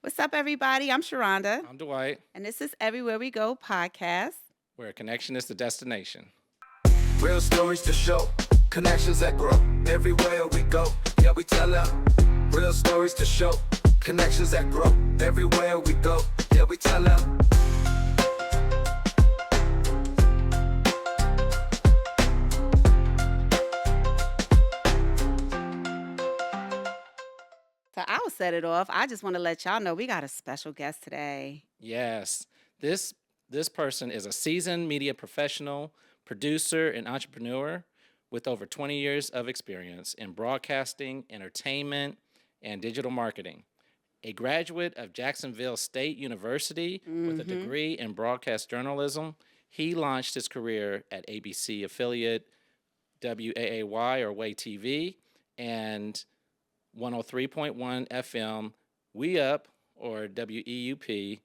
What's up, everybody? I'm Sharonda, I'm Dwight, and this is Everywhere We Go podcast. where a connection is the destination. Real stories to show, connections that grow. Everywhere we go, yeah, we tell them. Real stories to show, connections that grow. Everywhere we go, yeah, we tell them. So I'll set it off. I just want to let y'all know we got a special guest today. Yes, this person is a seasoned media professional, producer, and entrepreneur with over 20 years of experience in broadcasting, entertainment, and digital marketing. A graduate of Jacksonville State University with a degree in broadcast journalism, he launched his career at ABC affiliate WAAY or Way TV and 103.1 FM We Up or WEUP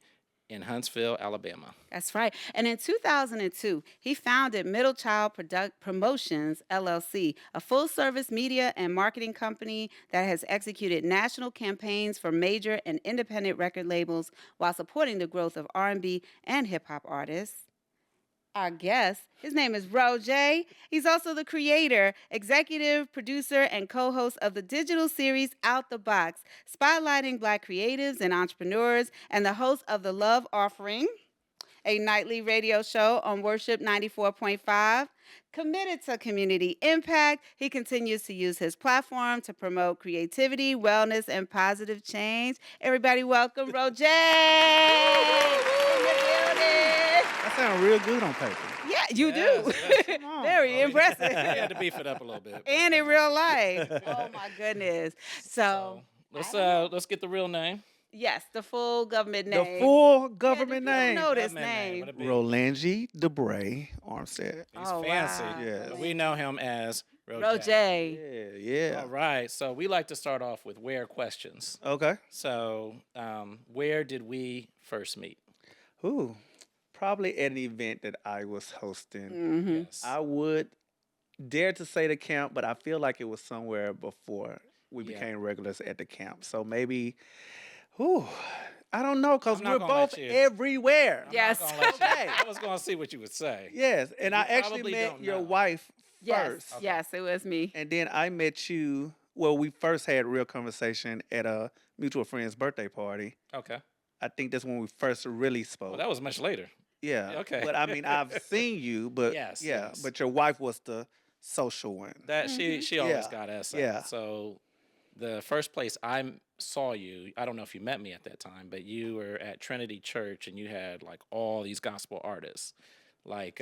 in Huntsville, Alabama. That's right. And in 2002, he founded Middle Child Promotions, LLC, a full-service media and marketing company that has executed national campaigns for major and independent record labels while supporting the growth of R&B and hip-hop artists. Our guest, his name is RoJay. He's also the creator, executive producer, and co-host of the digital series Out the Box, spotlighting Black creatives and entrepreneurs, and the host of The Love Offering, a nightly radio show on Worship 94.5. Committed to community impact, he continues to use his platform to promote creativity, wellness, and positive change. Everybody welcome RoJay in the building. That sounds real good on paper. Yeah, you Yes, do. yes. Come on. Very impressive. We had to beef it up a little bit. And in real life. Oh my goodness. So, Let's get the real name. yes, the full government The name. full government Yeah, name. know this Government name. What it be? Rolandy Debray Armstead. He's Oh, fancy. wow. Yes. But we know him as RoJay. RoJay. Yeah, yeah. All right, so we like to start off with where questions. Okay. So, where did we first meet? Ooh, probably at an event that I was hosting. Mm-hmm. Yes. I would dare to say the camp, but I feel like it was somewhere before we Yeah. became regulars at the camp. So maybe, I don't know, because I'm not we're gonna let both you- everywhere. I'm not Yes. gonna let you- Okay. I was going to see what you would say. Yes, and You I actually probably met don't your know. wife Yes, first. yes, it was me. And then I met you. Well, we first had real conversation at a mutual friend's birthday party. Okay. I think that's when we first really spoke. Well, that was much later. yeah. okay. But I mean, I've seen you, but Yes, yeah. yes. But your wife was the social one. That she always Yeah, got us. yeah. So the first place saw you, I don't know if you met me at that time, but you were at Trinity Church and you had like all these gospel artists, like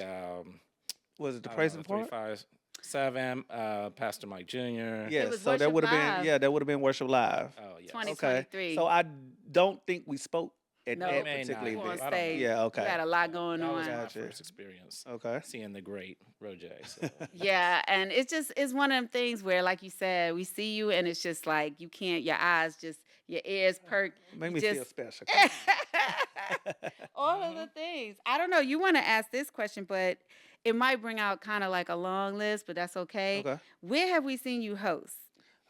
Was it the I don't praise know, and part? 357, Pastor Mike Jr. Yes. was So that Worship would have Live. been that would have been worship live. Oh yes. 20. Okay. 23. So I don't think we spoke at No. that May not. particular You on event. I don't know. stage. Yeah. Okay. We had a lot going That was on. my Gotcha. first experience Okay. seeing the great RoJay. So. Yeah, and it's one of them things where, like you said, we see you and it's just like you can't, your eyes just, your ears perk. Make you me just, feel special. all of the things. I don't know. You want to ask this question, but it might bring out kind of like a long list, but that's okay. Okay. Where have we seen you host?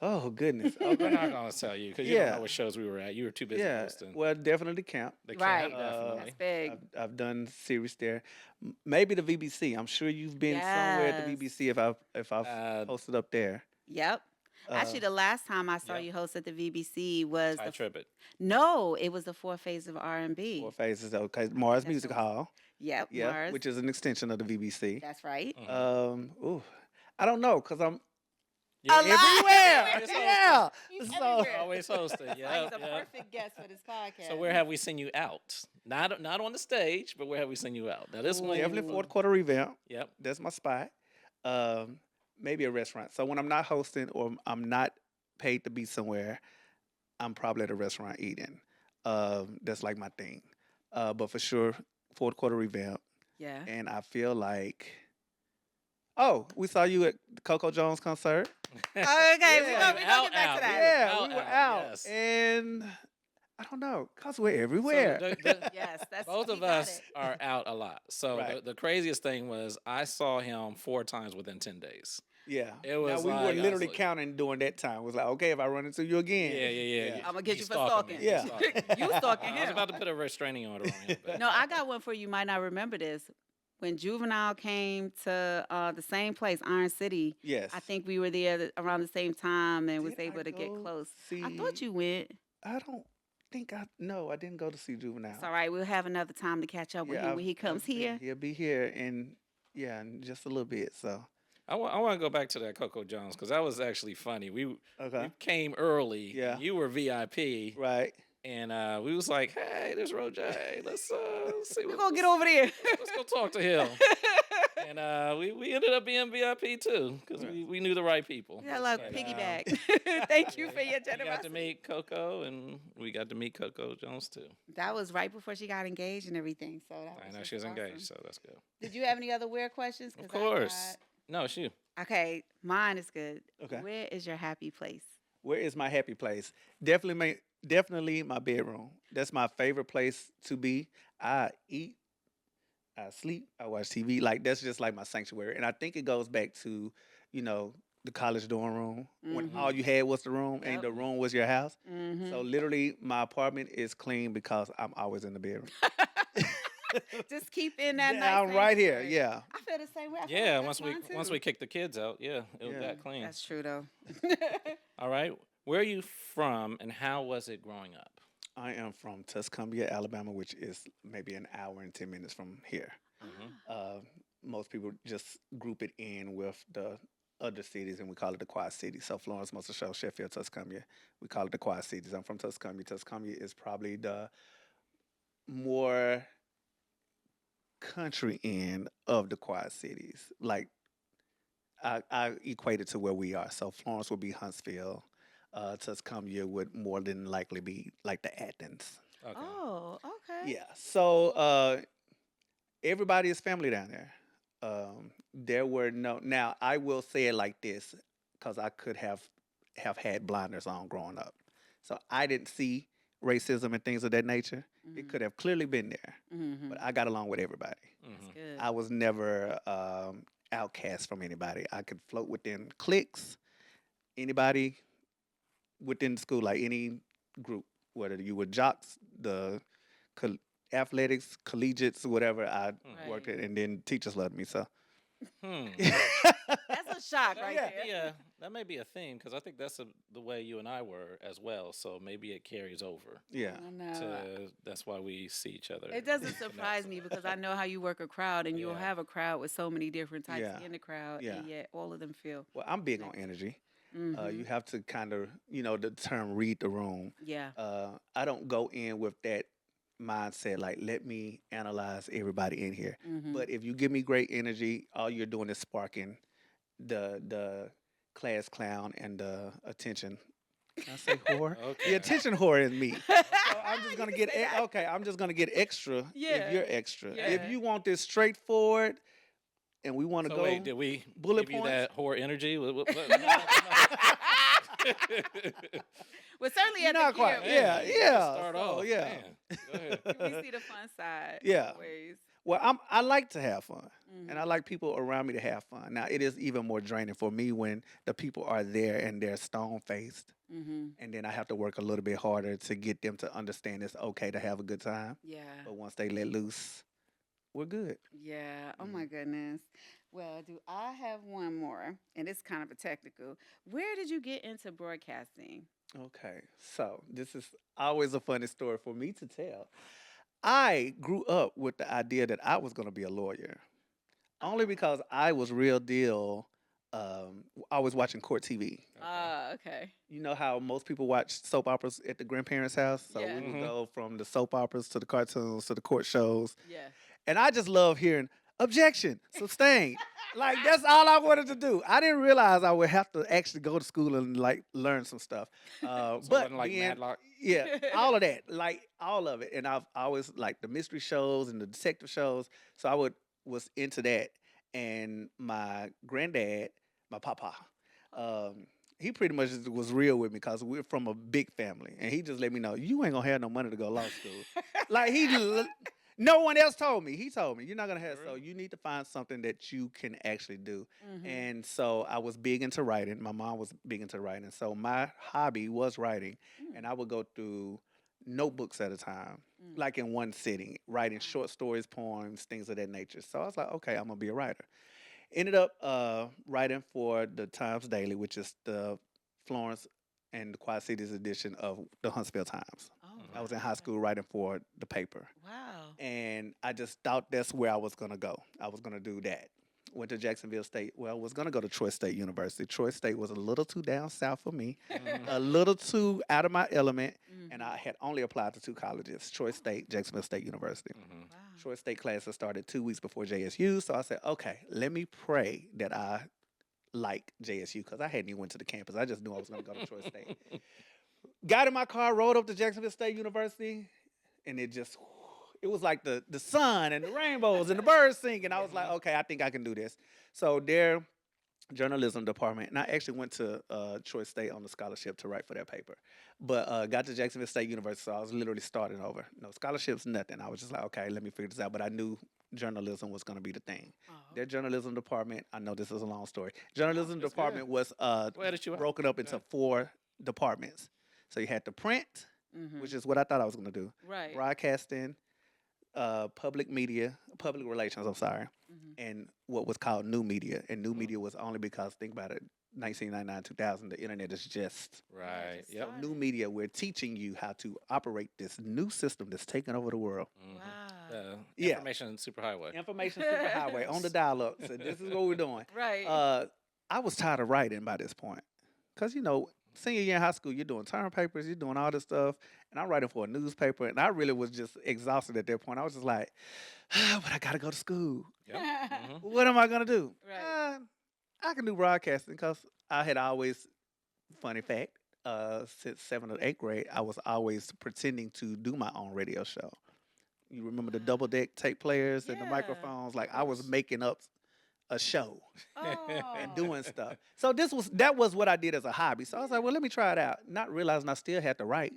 Oh goodness. We're Okay. not gonna tell you because you don't Yeah. know what shows we were at. You were too busy Yeah. hosting. Well, definitely camp. The Right. camp, definitely. That's big. I've done series there. Maybe the VBC. I'm sure you've been somewhere at the Yes. VBC if I've hosted up there. Yep. Actually, the last time I saw yeah. you host at the VBC was I trip it. no, it was the fourth phase of R&B. Four phases. Okay, Mars That's Music the- Hall. Yep, Yeah, Mars. which is an extension of the VBC. That's right. Ooh, I don't know because I'm Yeah. everywhere. Always yeah. He's So everywhere. Always hosted. Yeah. He's a perfect guest for this podcast. So where have we seen you out? Not on the stage, but where have we seen you out? Now this one. definitely fourth quarter revamp. Yep. That's my spot. Maybe a restaurant. So when I'm not hosting or I'm not paid to be somewhere, I'm probably at a restaurant eating. That's like my thing. But for sure, fourth quarter revamp. yeah. And I feel like, oh, we saw you at the Coco Jones concert. Okay, Yeah. we're gonna get Out, back out. to that. Yeah, out, we were out, out. yes. And I don't know, because we're So everywhere. Yes, that's both he of got us it. are out a lot. So Right. the craziest thing was I saw him 4 times within 10 days. Yeah. It Now was we like, were I was literally like- counting during that time. It was like, okay, if I run into you again. Yeah. I'm gonna get He you for stalking stalking. me. He Yeah. stalking me. You stalking I was him. about to put a restraining order on him. But No, I got one for you. You might not remember this. When Juvenile came to the same place, Iron City, Yes. I think we were there around the same time and was Did I able to get go close. I see- thought you went. I don't think no, I didn't go to see Juvenile. It's all right. We'll have another time to catch up with him when he comes I've been- here. He'll be here in just a little bit. So I want to go back to that Coco Jones because that was actually funny. We okay, came early. Yeah. You were VIP. right. And we was like, hey, there's RoJay. Let's see. We're going to get over there. Let's go talk to him. And we ended up being VIP too because we knew the right people. Yeah, like And, piggyback. Thank you for your we got to generosity. meet Coco, and we got to meet Coco Jones too. That was right before she got engaged and everything. So that I was know just she was awesome. engaged, so that's good. Did you have any other weird questions? 'Cause Of course. I No, it's you. got- okay, mine is good. Okay. Where is your happy place? Where is my happy place? Definitely my bedroom. That's my favorite place to be. I eat, I sleep, I watch TV. Like that's just like my sanctuary. And I think it goes back to, the college dorm room when Mhm. all you had was the room and Yep. the room was your house. Mm-hmm. So literally my apartment is clean because I'm always in the bedroom. Just keep in that Yeah, nice I'm right here. sanctuary. Yeah. I feel the same way. I feel Yeah, like once that's we mine, once too. we kicked the kids out, it Yeah. got clean. That's true though. All right. Where are you from, and how was it growing up? I am from Tuscumbia, Alabama, which is maybe an hour and 10 minutes from here. Mhm. Most people just group it in with the other cities, and we call it the Quad Cities. So Florence, Muscle Shoals, Sheffield, Tuscumbia, we call it the Quad Cities. I'm from Tuscumbia. Tuscumbia is probably the more country end of the Quad Cities. Like I equate it to where we are. So Florence would be Huntsville. Tuscumbia would more than likely be like the Athens. Okay. Oh, okay. Yeah. So everybody is family down there. There were no. Now I will say it like this, because I could have had blinders on growing up, so I didn't see racism and things of that nature. It could have clearly been there, Mm-hmm. but I got along with everybody. Mhm. Good. I was never outcast from anybody. I could float within cliques, anybody within the school, like any group, whether you were jocks, the athletics, collegiates, whatever. I worked Right. it, and then teachers loved me. So Hmm. That's a shock right That there. may be that may be a theme because I think that's the way you and I were as well. So maybe it carries over. yeah, I know. That's why we see each other. It doesn't connect. surprise me because I know how you work a crowd, and you'll Yeah. have a crowd with so many different types Yeah. in the crowd, and Yeah. yet all of them feel. well, I'm big on energy. Mhm. You have to kind of, the term read the room. Yeah. I don't go in with that mindset like, let me analyze everybody in here. Mhm. But if you give me great energy, all you're doing is sparking the class clown and the attention. Can I say whore? Okay. The attention whore is me. So I'm just You gonna can get say that. okay. I'm just gonna get extra Yeah. if you're extra. Yeah. If you want this straightforward, and we want to So go. wait, did we bullet give you points? that whore energy? Well, certainly at Not the quite. camp, Yeah, Man, yeah. Start So, off. yeah. Man. Go ahead. we see the fun side. Yeah. Always. Well, I like to have fun, and Mhm. I like people around me to have fun. Now, it is even more draining for me when the people are there and they're stone faced, Mhm. and then I have to work a little bit harder to get them to understand it's okay to have a good time. Yeah. But once they let loose, we're good. Yeah. Oh Mm. my goodness. Well, do I have one more? And it's kind of a technical. Where did you get into broadcasting? Okay, so this is always a funny story for me to tell. I grew up with the idea that I was going to be a lawyer, only because I was real deal. I was watching court TV. Okay. You know how most people watch soap operas at the grandparents' house? So Yeah. we would Mhm. go from the soap operas to the cartoons to the court shows. Yeah. And I just love hearing objection, sustained. Like that's all I wanted to do. I didn't realize I would have to actually go to school and like learn some stuff. So it But wasn't like being- Madlock. yeah, all of that, like all of it. And I've always liked the mystery shows and the detective shows. So I was into that. And my granddad, my papa, he pretty much was real with me because we're from a big family, and he just let me know you ain't gonna have no money to go to law school. Like No one else told me. He told me you're not gonna have. So Really? you need to find something that you can actually do. Mm-hmm. And so I was big into writing. My mom was big into writing. So my hobby was writing, and I would go through notebooks at a time, Mm. like in one sitting, writing Wow. short stories, poems, things of that nature. So I was like, okay, I'm gonna be a writer. Ended up writing for the Times Daily, which is the Florence and the Quad Cities edition of the Huntsville Times. Oh, I wow. was in high Okay. school writing for the paper, Wow. and I just thought that's where I was gonna go. I was gonna do that. Went to Jacksonville State. Well, was gonna go to Troy State University. Troy State was a little too down south for me, a little too out of my element, and Mm-hmm. I had only applied to two colleges: Troy State, Jacksonville State University. Mhm. Wow. Troy State classes started 2 weeks before JSU, so I said, okay, let me pray that I like JSU because I hadn't even went to the campus. I just knew I was gonna go to Troy State. Got in my car, rode up to Jacksonville State University, and it was like the sun and the rainbows and the birds singing. I was like, okay, I think I can do this. So their journalism department, and I actually went to Troy State on the scholarship to write for their paper, but got to Jacksonville State University, so I was literally starting over. No scholarships, nothing. I was just like, okay, let me figure this out. But I knew journalism was going to be the thing. Oh, Their journalism department, I know this is a long story. Journalism It's department good. was Glad that you are. broken up Go into ahead. 4 departments. So you had the print, mm-hmm. which is what I thought I was going to do, Right. broadcasting, public media, public relations, I'm sorry, Mm-hmm. and what was called new media. And new media was only because, think about it, 1999, 2000, the internet is just. Right. just Yep. started. New media, we're teaching you how to operate this new system that's taking over the world. Mhm. Wow. Yeah. Information superhighway. Information superhighway on the dial-up. So this is what we're doing. Right. I was tired of writing by this point. Because, senior year in high school, you're doing term papers, you're doing all this stuff. And I'm writing for a newspaper. And I really was just exhausted at that point. I was just like, but I got to go to school. Yep. Mhm. What am I going to do? Right. I can do broadcasting because I had always, funny fact, since 7th or 8th grade, I was always pretending to do my own radio show. You remember the double deck tape players and the Yeah, microphones? Like of I was course. making up a show Oh. and doing stuff. So that was what I did as a hobby. So I was like, well, let me try it out. Not realizing I still had to write.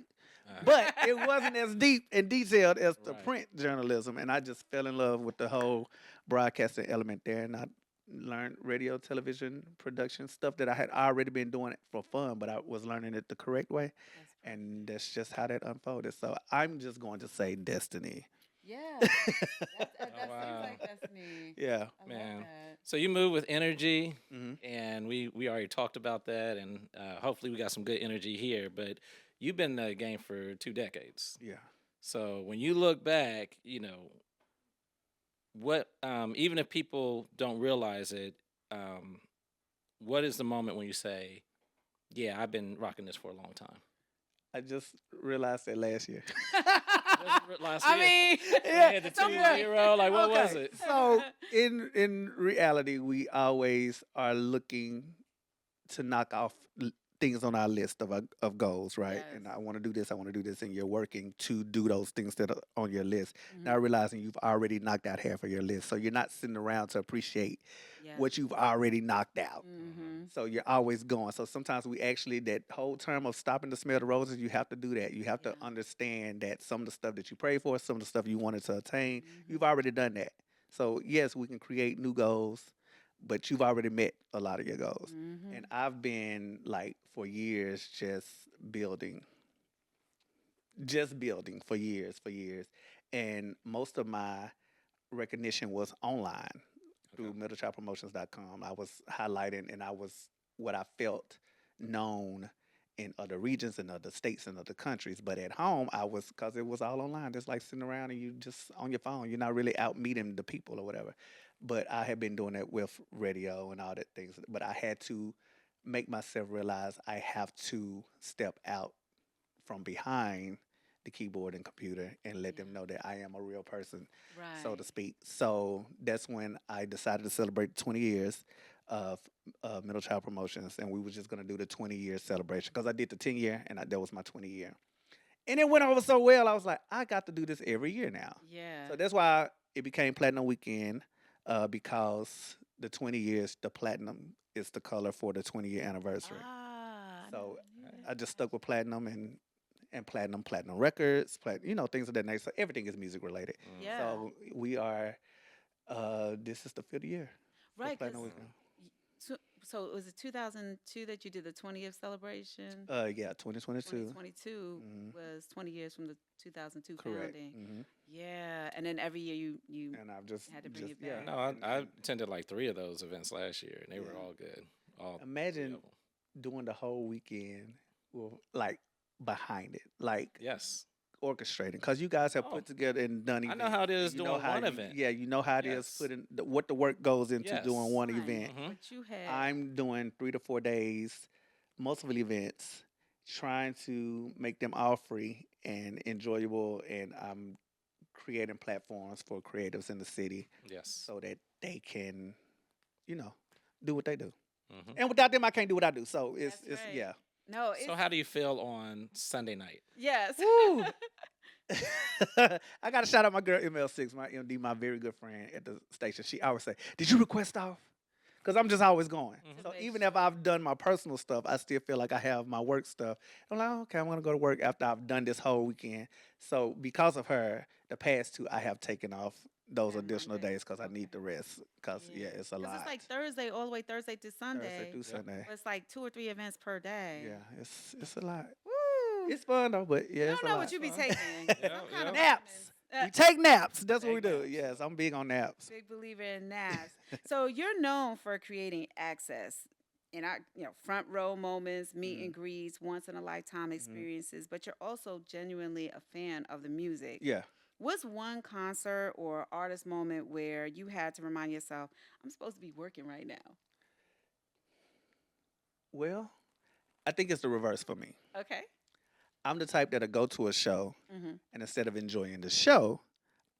But it wasn't as deep and detailed as the Right. print journalism. And I just fell in love with the whole broadcasting element there. And I learned radio, television, production, stuff that I had already been doing for fun, but I was learning it the correct way. That's perfect. And that's just how that unfolded. So I'm just going to say destiny. Yeah. That seems wow. like destiny. Yeah. I Man. love that. So you move with energy, hmm and we already talked about that, and hopefully we got some good energy here. But you've been in the game for 2 decades. Yeah. So when you look back, what even if people don't realize it, what is the moment when you say, "Yeah, I've been rocking this for a long time"? I just realized that last year. Last I year? mean, Yeah, the somewhere. 2-0. Like, what was Okay, it? So in reality, we always are looking to knock off things on our list of goals, right? And Yes. I want to do this, I want to do this, and you're working to do those things that are on your list. Now Mhm. realizing you've already knocked out half of your list, so you're not sitting around to appreciate Yes. what you've already knocked out. Mm-hmm. So you're always going. So sometimes we actually, that whole term of stopping to smell the roses, you have to do that. You have to Yeah. understand that some of the stuff that you pray for, some of the stuff you wanted to attain, Mm-hmm. you've already done that. So yes, we can create new goals, but you've already met a lot of your goals. Mm-hmm. And I've been like for years building, just building for years. And most of my recognition was online through middlechildpromotions.com. I was highlighting and I was what I felt known in other regions and other states and other countries. But at home, I was, because it was all online, just like sitting around and you just on your phone. You're not really out meeting the people or whatever. But I had been doing that with radio and all that things. But I had to make myself realize I have to step out from behind the keyboard and computer and let them Yeah. know that I am a real person, Right. so to speak. So that's when I decided to celebrate 20 years of Middle Child Promotions, and we were just gonna do the 20-year celebration because I did the 10-year, and that was my 20-year, and it went over so well. I was like, I got to do this every year now. Yeah. So that's why it became Platinum Weekend, because the 20 years, the platinum is the color for the 20-year anniversary. Ah. I So never knew I just stuck with platinum, and and platinum records, things of that nature. So everything is music related. Yeah. So we are. This is the 5th year for Right. platinum. Because so was it 2002 that you did the 20th celebration? Yeah, 2022. 2022 Mhm. was 20 years from the 2002 Correct. founding. Hmm. Yeah, and then every year you And I've just had to bring it yeah. back. No, I attended like 3 of those events last year, and they were Yeah. all good. All 3 Imagine of them. doing the whole weekend with like behind it, like Yes. orchestrating, because you guys have Oh, put together and done I events. know how it And is you know doing how one you, event. yeah, you know how it is Yes. putting what the work goes into doing Yes. one Fun, event. Mhm. What you had. I'm doing 3 to 4 days, multiple events, trying to make them all free and enjoyable, and I'm creating platforms for creatives in the city Yes. so that they can, you know, do what they do. Mhm. And without them, I can't do what I do. So That's it's right. yeah. No, So it's how do you feel on Sunday night? yes. Woo! I got to shout out my girl ML6, my MD, my very good friend at the station. She always say, "Did you request off?" Because I'm just always going. Mhm. So make even if sure. I've done my personal stuff, I still feel like I have my work stuff. I'm like, okay, I'm gonna go to work after I've done this whole weekend. So because of her, the past 2 I have taken off those That additional Monday. days because I need the rest. Because yeah, it's a Because lot. it's like Thursday all the way Thursday to Thursday Sunday. through Yep. Sunday. But it's like 2 or 3 events per day. Yeah, it's a lot. Woo! It's fun though, but yeah, You it's don't a know lot. what you be Fun. taking. Yeah, Some kind of yeah. Naps. vitamins. We take naps. That's what we Take do. naps. Yes, I'm big on naps. Big believer in naps. So you're known for creating access in our, front row moments, meet and greets, once in a lifetime experiences, but you're also genuinely a fan of the music. Yeah. What's one concert or artist moment where you had to remind yourself, I'm supposed to be working right now? Well, I think it's the reverse for me. Okay. I'm the type that'll go to a show, Mm-hmm. and instead of enjoying the show,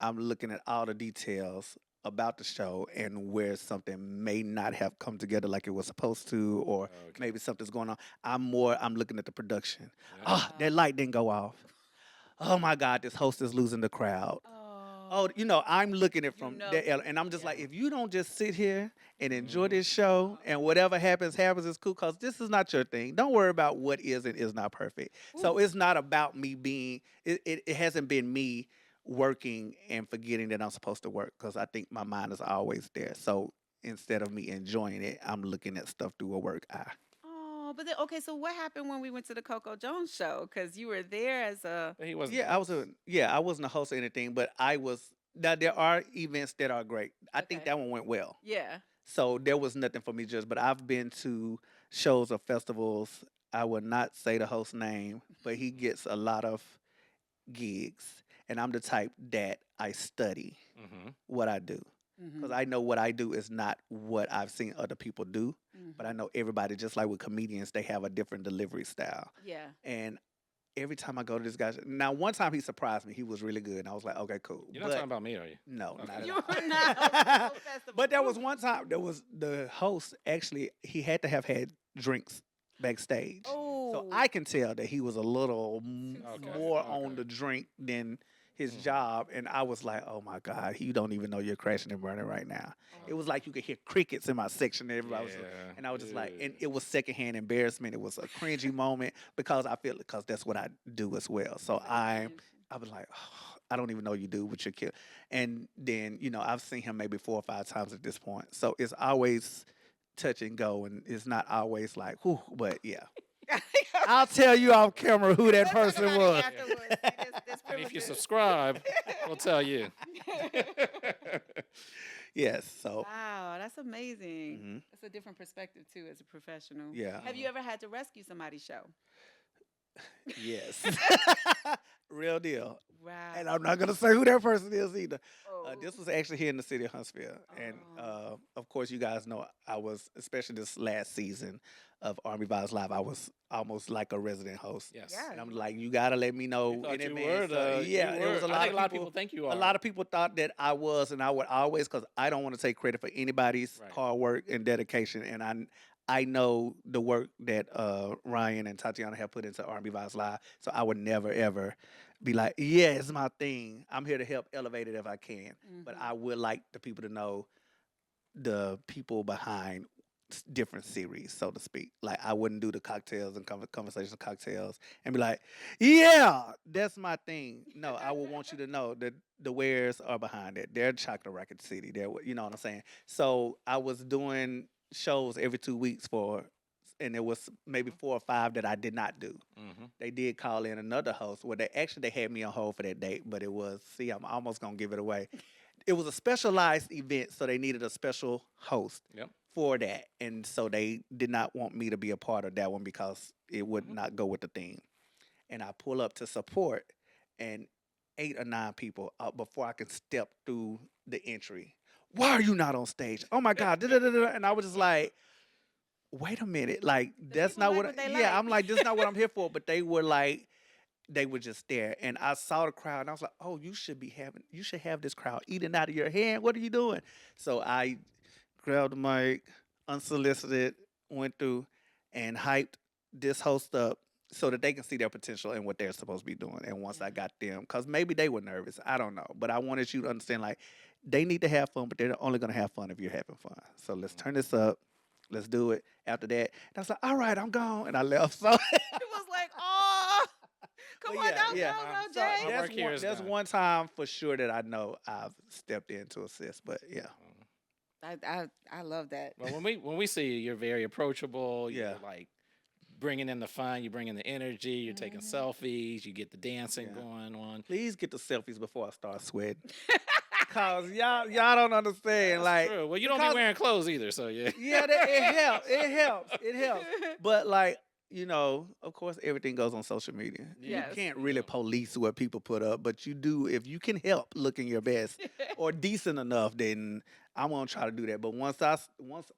I'm looking at all the details about the show and where something may not have come together like it was supposed to, or Okay. maybe something's going on. I'm looking at the production. Yeah. Oh, that light didn't go off. Oh my God, this host is losing the crowd. Oh, I'm looking at from know. that, and I'm just Yeah. like, if you don't just sit here and enjoy Mhm. this show, and whatever happens, happens, it's cool, because this is not your thing. Don't worry about what is and is not perfect. So Ooh. it's not about me it hasn't been me working and forgetting that I'm supposed to work, because I think my mind is always there. So instead of me enjoying it, I'm looking at stuff through a work eye. Oh, but then okay. So what happened when we went to the Coco Jones show? Because you were there as a But he wasn't. Yeah, I wasn't a host or anything, but I was. Now there are events that are great. I think Okay. that one went well. yeah. So there was nothing for me to judge. But I've been to shows or festivals. I would not say the host name, but he gets a lot of gigs. And I'm the type that I study Mm-hmm. what I do. Because I know what I do is not what I've seen other people do. But I know everybody, just like with comedians, they have a different delivery style. Yeah. And every time I go to this guy, now one time he surprised me. He was really good. And I was like, okay, cool. You're not talking about me, are you? No, Okay. not at You all. were not hosting no festival. But there was one time, there was the host, actually, he had to have had drinks backstage. Oh. So I can tell that he was a little Okay, more okay. on the drink than his Mhm. job. And I was like, oh my God, you don't even know you're crashing and burning right now. It was like you could hear crickets in my section. And everybody was, Yeah. and I was just like, Ew. and it was secondhand embarrassment. It was a cringy moment, because I feel, because that's what I do as well. So I was like, oh, I don't even know you do what you're killing. And then, I've seen him maybe 4 or 5 times at this point. So it's always touch and go, and it's not always like, whew, but yeah. I'll tell you off camera who that We'll talk person about it was. afterwards. See, this And if you privileges. subscribe, we'll tell you. Yes, so Wow, that's amazing. Mhm. That's a different perspective too as a professional. yeah, Have you ever had to rescue somebody's show? yes. Real deal. Wow. And I'm not going to say who that person is either. Oh. This was actually here in the city of Huntsville. And Oh. of course, you guys know I was, especially this last season of Army Vibes Live, I was almost like a resident host. Yes. Yeah. And I'm like, you got to let me know You thought in you advance. were Yeah, you there was were. a I lot think of a lot of people. people think you are. A lot of people thought that I was, and I would always, because I don't want to take credit for anybody's Right. hard work and dedication. And I know the work that Ryan and Tatiana have put into R&B Vibes Live, so I would never ever be like, yeah, it's my thing. I'm here to help elevate it if I can, but Mhm. I would like the people to know the people behind different series, so to speak. Like I wouldn't do the cocktails and conversation cocktails and be like, yeah, that's my thing. No, I would want you to know that the wares are behind it. They're Chocolate Rocket City. You know what I'm saying? So I was doing shows every 2 weeks and there was maybe 4 or 5 that I did not do. Mm-hmm. They did call in another host. Well, they had me on hold for that date, but it was, see, I'm almost gonna give it away. It was a specialized event, so they needed a special host Yep. for that, and so they did not want me to be a part of that one because it would Mhm. not go with the theme. And I pull up to support, and 8 or 9 people before I can step through the entry. Why are you not on stage? Oh my God! And I was just like, wait a minute, like The that's people not like what. what they Yeah, like. I'm like, this is not what I'm here for. But they were like, they were just there, and I saw the crowd, and I was like, oh, you should have this crowd eating out of your hand. What are you doing? So I grabbed the mic, unsolicited, went through and hyped this host up so that they can see their potential and what they're supposed to be doing. And once I Yeah. got them, because maybe they were nervous, I don't know, but I wanted you to understand like they need to have fun, but they're only going to have fun if you're having fun. So let's turn this up. Let's do it. After that, and I was like, all right, I'm gone. And I left. So, It was like, oh, come but on, yeah, don't yeah. go, So RoJay. My work here is that's done. one time for sure that I know I've stepped in to assist. But yeah, Mhm. I love that. Well, when we see you, you're very approachable. Yeah. You're like bringing in the fun. You bring in the energy. You're taking Mhm. selfies. You get the dancing Yeah. going on. please get the selfies before I start sweating. Cause y'all don't understand. That's Like true. Well, you don't be because wearing clothes either, so yeah. yeah, it helps. It helps. It helps. But like, of course everything goes on social media. You Yes. can't really Yeah. police what people put up, but you do if you can help looking your best or decent enough, then I'm gonna try to do that. But once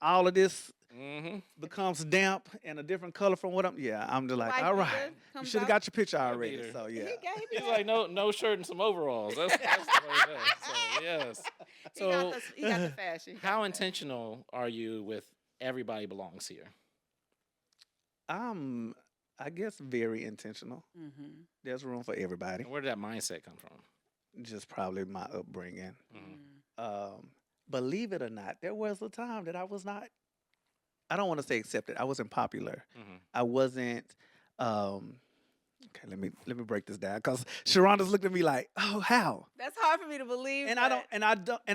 all of this Mm-hmm. becomes damp and a different color from what I'm just The like, wife all right, beater you comes should have out. got your picture Wife already. beater. So He yeah. be He's back. like no shirt and some overalls. That's the way it is. So yes. So He got the fashion. He got how the fashion. intentional are you with everybody belongs here? I'm, I guess, very intentional. Mhm. There's room for everybody. And where did that mindset come from? Just probably my upbringing. Mhm. Um, believe it or not, there was a time that I was not. I don't want to say accepted. I wasn't popular. Mhm. I wasn't. Um, okay, let me break this down because Sharonda's looked at me like, "Oh, how?" That's hard for me to believe. And but,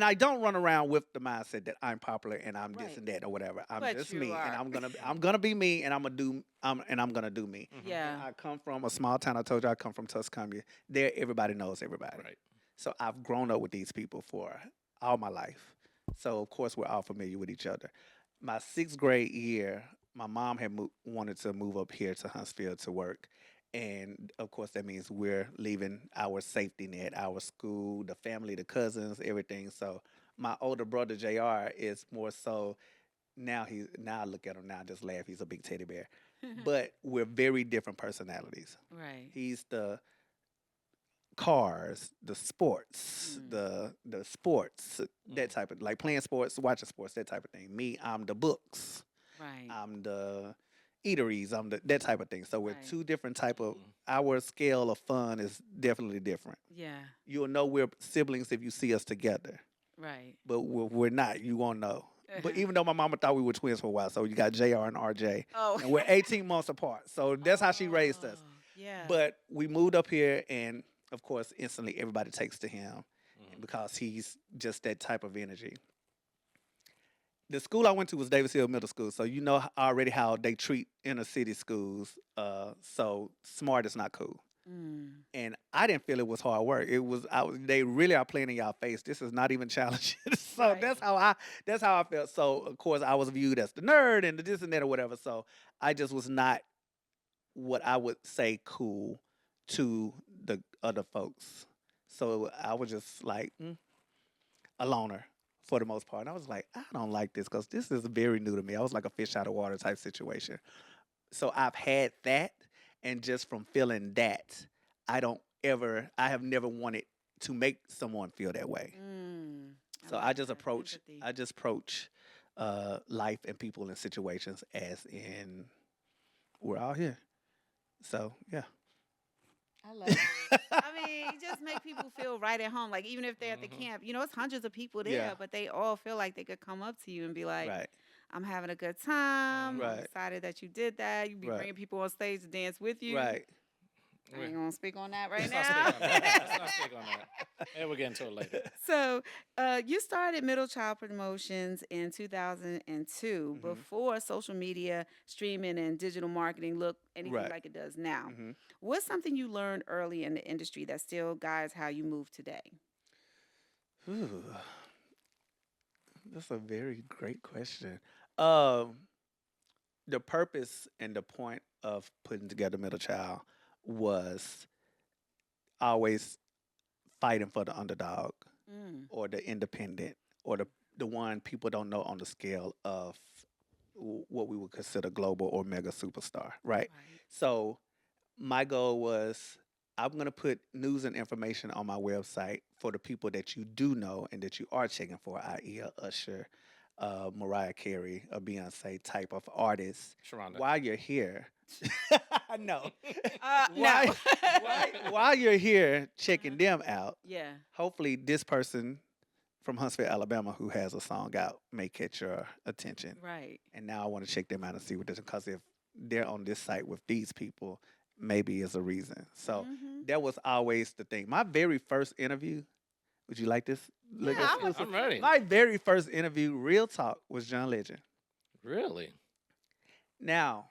I don't run around with the mindset that I'm popular and I'm this Right. and that or whatever. I'm But just you me, and are. I'm gonna be me, and I'm gonna do me. Mhm. Yeah. I come from a small town. I told you I come from Tuscany. There, everybody knows everybody. Right. So I've grown up with these people for all my life. So of course we're all familiar with each other. My 6th grade year, my mom had wanted to move up here to Huntsville to work. And of course that means we're leaving our safety net, our school, the family, the cousins, everything. So my older brother JR is more so now I look at him now, I just laugh. He's a big teddy bear. But we're very different personalities. Right. He's the cars, the sports, Mm. the sports, that type of like playing sports, watching sports, that type of thing. Me, I'm the books. Right. I'm the eateries. I'm that type of thing. So we're Right. two different type of. Mhm. Our scale of fun is definitely different. Yeah. You'll know we're siblings if you see us together, Right. but we're not. You won't know. But even though my mama thought we were twins for a while, so you got JR and RJ, Oh. and we're 18 months apart. So that's how she raised us. Oh, yeah. But we moved up here, and of course, instantly everybody takes to him Mhm. because he's just that type of energy. The school I went to was Davis Hill Middle School, so you know already how they treat inner city schools. So smart is not cool, Mm. and I didn't feel it was hard work. It was they really are playing in y'all face. This is not even challenging. So Right. that's how I felt. So of course I was viewed as the nerd and the this and that or whatever. So I just was not what I would say cool to the other folks. So I was just like a loner for the most part. And I was like, I don't like this because this is very new to me. I was like a fish out of water type situation. So I've had that, and just from feeling that, I have never wanted to make someone feel that way. Mm. So like I just that. approach, Empathy. I just approach life and people and situations as in we're all here. So yeah. I love it. I mean, you just make people feel right at home. Like even if they're at the Mhm. camp, it's hundreds of people there, Yeah. but they all feel like they could come up to you and be like, Right. I'm having a good time. I'm Right. excited that you did that. You be Right. bringing people on stage to dance with you. Right. I ain't gonna speak on that right Let's now. not speak on that. Let's not speak on that. Maybe we'll get into it later. So, you started Middle Child Promotions in 2002 Mhm. before social media, streaming, and digital marketing looked anything Right. like it does now. Mhm. What's something you learned early in the industry that still guides how you move today? Ooh, that's a very great question. Um, the purpose and the point of putting together Middle Child was always fighting for the underdog Mm, or the independent or the one people don't know on the scale of what we would consider global or mega superstar, right? right. So my goal was I'm going to put news and information on my website for the people that you do know and that you are checking for, i.e., a Usher, Mariah Carey, a Beyonce type of artist. Sharonda. While you're here, no, No. while you're here checking them out, Yeah. hopefully this person from Huntsville, Alabama, who has a song out may catch your attention. Right. And now I want to check them out and see what this, because if they're on this site with these people, maybe it's a reason. So Mhm. that was always the thing. My very first interview, would you like this? Look Yeah, I would- exclusive? I'm ready. My very first interview, real talk, was John Legend. Really? Now,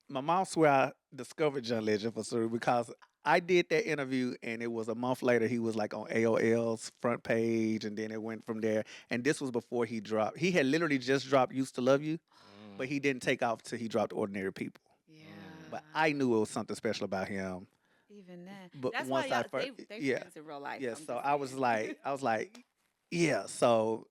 my mom swear I discovered John Legend for sure because I did that interview and it was a month later he was like on AOL's front page and then it went from there. And this was before he dropped. He had literally just dropped Used to Love You, but he didn't take off till he dropped Ordinary People. Yeah. But I knew it was something special about him. Even that. But That's once why I y'all, first, they yeah, friends in real life. yeah. I'm So just I was saying. like, yeah. So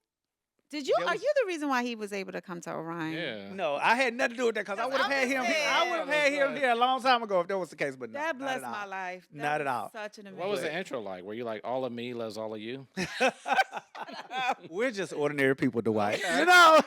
Did you? there Are was- you the reason why he was able to come to Orion? Yeah. no, I had nothing to do with that because I That's would have what had I'm him. saying. I would have had him here a long time ago if that was the case. But no, That not blessed at my all. life. That Not at was all. Such an amazing. What was the intro like? Were you like, all of me loves all of you? We're just ordinary people, Dwight. Okay. You know.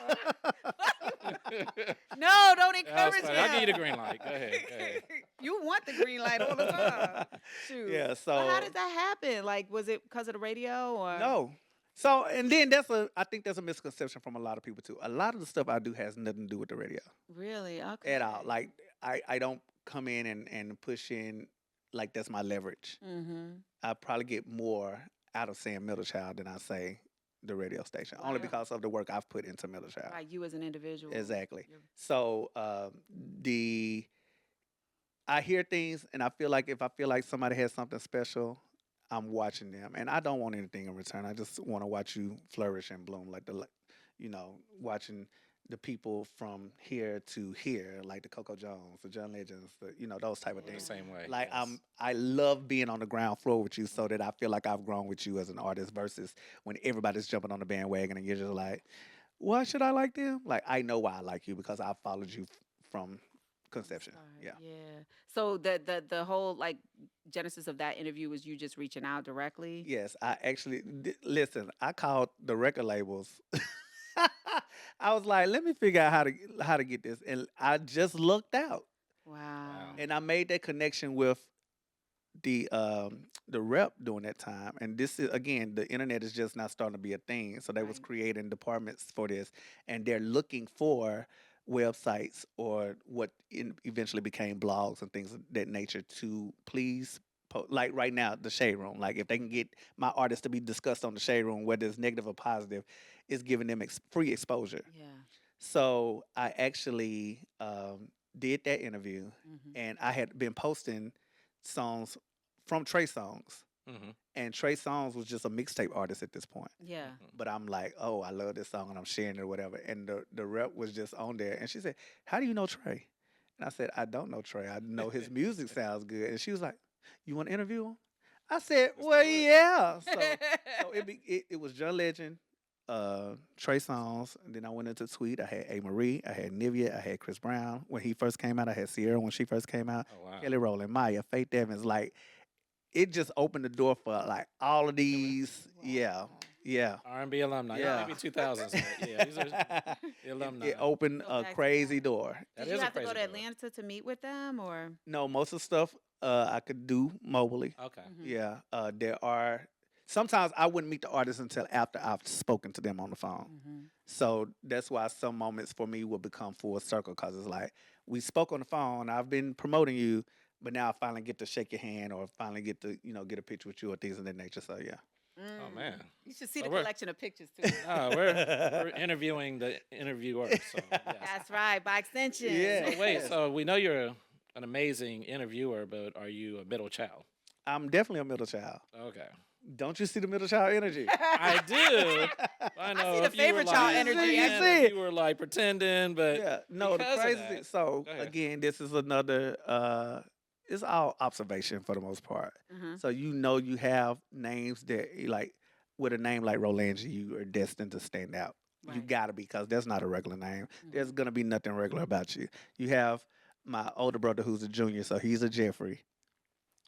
No, don't That was encourage funny. him. I'll give you the green light. Go ahead. Go ahead. You want the green light all the time. Shoot. Yeah. But So how did that happen? Like, was it because of the radio or? no. So and then I think that's a misconception from a lot of people too. A lot of the stuff I do has nothing to do with the radio Really? Okay. at all. Like I don't come in and push in like that's my leverage. Mm-hmm. I probably get more out of saying Middle Child than I say the radio station, only Wow. because of the work I've put into Middle Child. Like you as an individual. Exactly. You're- So I hear things, and I feel like if I feel like somebody has something special, I'm watching them, and I don't want anything in return. I just want to watch you flourish and bloom, watching the people from here to here, like the Coco Jones, the John Legends, those type of We're the things. same way. Like yes. I love being on the ground floor with you, so that I feel like I've grown with you as an artist. Versus when everybody's jumping on the bandwagon and you're just like, why should I like them? Like I know why I like you because I followed you from conception. Start, Yeah. Yeah. So the whole like genesis of that interview was you just reaching out directly. Yes, I actually listen. I called the record labels. I was like, let me figure out how to get this, and I just looked out, Wow. and I made that connection with the rep during that time. And this is again, the internet is just now starting to be a thing, so they was Right. creating departments for this, and they're looking for websites or what eventually became blogs and things of that nature to please. Like right now, the Shade Room. Like if they can get my artist to be discussed on the Shade Room, whether it's negative or positive, it's giving them free exposure. Yeah. So I actually did that interview, Mm-hmm. and I had been posting songs from Trey Songs, Mm-hmm. and Trey Songs was just a mixtape artist at this point. Yeah. But I'm like, oh, I love this song, and I'm sharing it or whatever. And the rep was just on there, and she said, "How do you know Trey?" And I said, "I don't know Trey. I know his music sounds good." And she was like, "You want to interview him?" I said, Let's "Well, do it." yeah." So it was John Legend, Trey Songz, and then I went into Tweet. I had A. Marie, I had Nivea, I had Chris Brown when he first came out. I had Sierra when she first came out. Oh, wow. Kelly Rowland, Maya, Faith Evans. Like it just opened the door for like all of these. Yeah, yeah. R&B alumni. Yeah. Yeah. Maybe 2000s. But yeah, these are the alumni. It opened So a back to crazy that. door. That Did is you a have to go crazy to door. Atlanta to meet with them or? No, most of the stuff I could do mobily. Okay. Mhm. Yeah, there are sometimes I wouldn't meet the artist until after I've spoken to them on the phone. Mhm. So that's why some moments for me will become full circle because it's like we spoke on the phone. I've been promoting you, but now I finally get to shake your hand or finally get to get a picture with you or things of that nature. So yeah. Oh man. You should see So the we're collection of pictures too. no, we're interviewing the interviewer. So yes. That's right, by extension. Yeah. So wait, so we know you're an amazing interviewer, but are you a middle child? I'm definitely a middle child. Okay. Don't you see the middle child energy? I do. I know. see the if you were favorite child like, energy, You actually. see if you were like pretending, but Yeah. No, the because of crazy that- thing. So Go ahead. again, this is another it's all observation for the most part. Mhm. So you have names that like with a name like Rowland, you are destined to stand out. You Right. gotta be because that's not a regular name. There's Mhm. gonna be nothing regular about you. You have my older brother who's a junior, so he's a Jeffrey,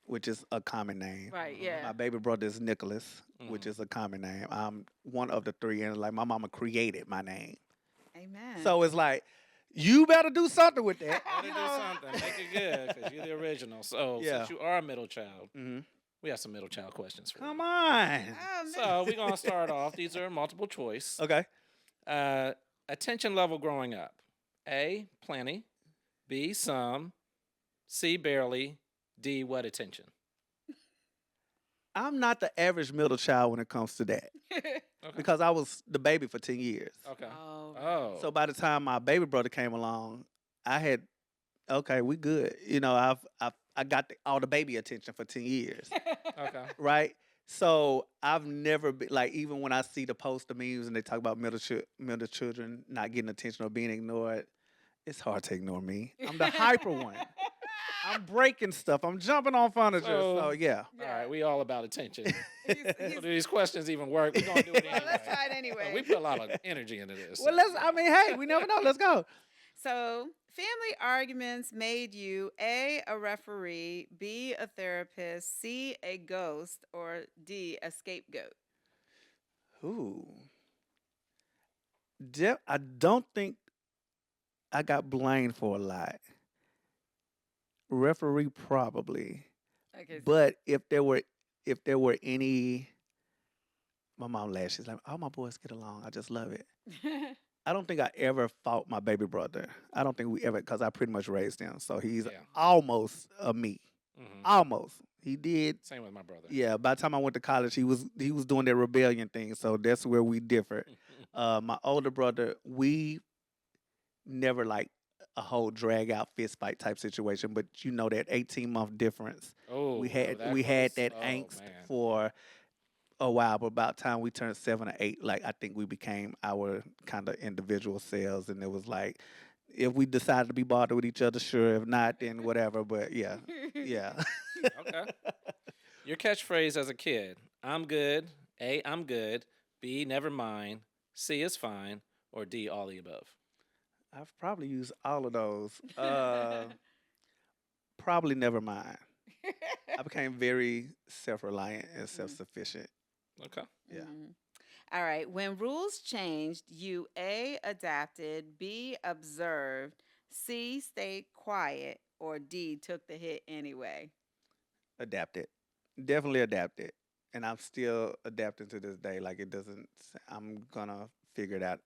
which is a common name. Right, Mhm. yeah. My baby brother is Nicholas, which Mhm. is a common name. I'm one of the three, and like my mama created my name. Amen. So it's like, you better do something with that. Better do something. Make it good because you're the original. So Yeah. since you are a middle child, hmm we have some middle child questions for Come you. on. Oh, man. So we're gonna start off. These are multiple choice. Okay. Attention level growing up: A, plenty; B, some; C, barely; D, what attention? I'm not the average middle child when it comes to that Okay. because I was the baby for 10 years. Okay. Oh, Oh. So by the time my baby brother came along, I had, okay, we good. I got all the baby attention for 10 years. Okay. Right? So I've never been like even when I see the poster memes and they talk about middle children not getting attention or being ignored, it's hard to ignore me. I'm the hyper one. I'm breaking stuff. I'm jumping on furniture. So yeah. All right, we all about attention. He's- So do these questions even work? We're gonna do it well, anyway. let's try it So anyway. we put a lot of energy into this. Well, hey, we never know. Let's go. So, family arguments made you A, a referee, B, a therapist, C, a ghost, or D, a scapegoat. Ooh. I don't think I got blamed for a lot. Referee probably. Okay. But if there were any, my mom laughed. She's like, "All my boys get along. I just love it." I don't think I ever fought my baby brother. I don't think we ever, because I pretty much raised him. So he's Yeah. almost a me. Mhm. Almost. He did. Same with my brother. Yeah. By the time I went to college, he was doing that rebellion thing. So that's where we differ. My older brother, we never like a whole drag out fist fight type situation, but that 18-month difference. Oh, we go had that we had close? that Oh, angst man. for a while, but about time we turned 7 or 8, like I think we became our kind of individual selves, and it was like if we decided to be bothered with each other, sure. If not, then whatever. But yeah, yeah. Okay. Your catchphrase as a kid: I'm good. A, I'm good. B, never mind. C is fine. Or D, all the above. I've probably used all of those. Probably never mind. I became very self-reliant and self-sufficient. Okay. Yeah. Mhm. All right. When rules changed, you A, adapted, B, observed, C, stayed quiet, or D, took the hit anyway. Adapted. Definitely adapted. And I'm still adapting to this day. Like it doesn't, I'm gonna figure it out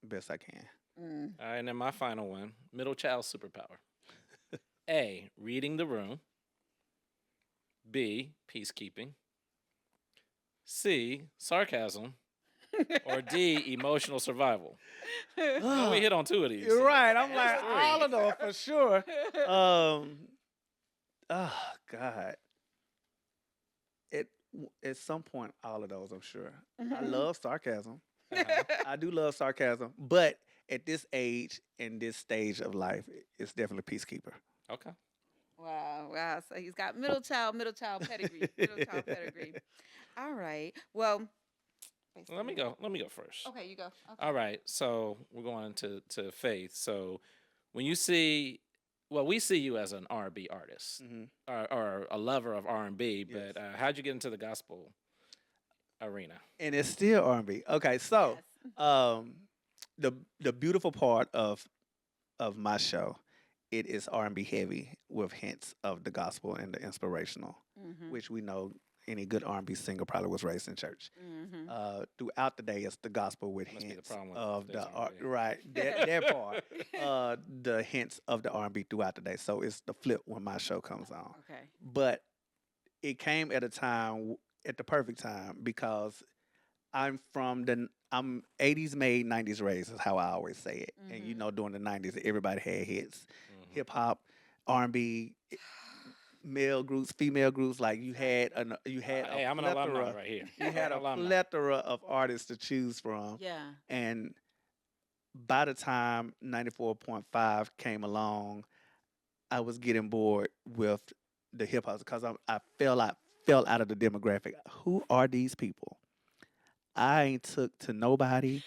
best I can. Mm. All right, and then my final one: middle child superpower. A, reading the room. B, peacekeeping. C, sarcasm. Or D, emotional survival. No, we hit on 2 of these. You're so right. I'm that's like, 3. all of those for sure. Oh God. At some point, all of those, I'm sure. I love sarcasm. Uh-huh. I do love sarcasm, but at this age and this stage of life, it's definitely peacekeeper. Okay. Wow, wow. So he's got middle child pedigree, middle child pedigree. All right. Well, Let me go. Let me go first. Okay, you go. Okay. All right. So we're going to Faith. So when you see, well, we see you as an R&B artist or a lover of R&B. Yes. But how'd you get into the gospel arena? And it's still R&B. Okay, so Yes. the beautiful part of my show, it is R&B heavy with hints of the gospel and the inspirational, Mhm. which we know any good R&B singer probably was raised in church. Mhm. Throughout the day, it's the gospel with Must be the hints problem with of this the one, yeah. right that part. The hints of the R&B throughout the day. So it's the flip when my show comes on. Okay. But it came at a time at the perfect time because I'm 80s made, 90s raised is how I always say it. And you Mhm. know, during the 90s, everybody had hits, Mhm. hip hop, R&B, male groups, female groups. Like you had a Hey, I'm an alumni plethora, right here. you had a Alumni. plethora of artists to choose from. Yeah. And by the time 94.5 came along, I was getting bored with the hip hop because I fell out of the demographic. Who are these people? I ain't took to nobody.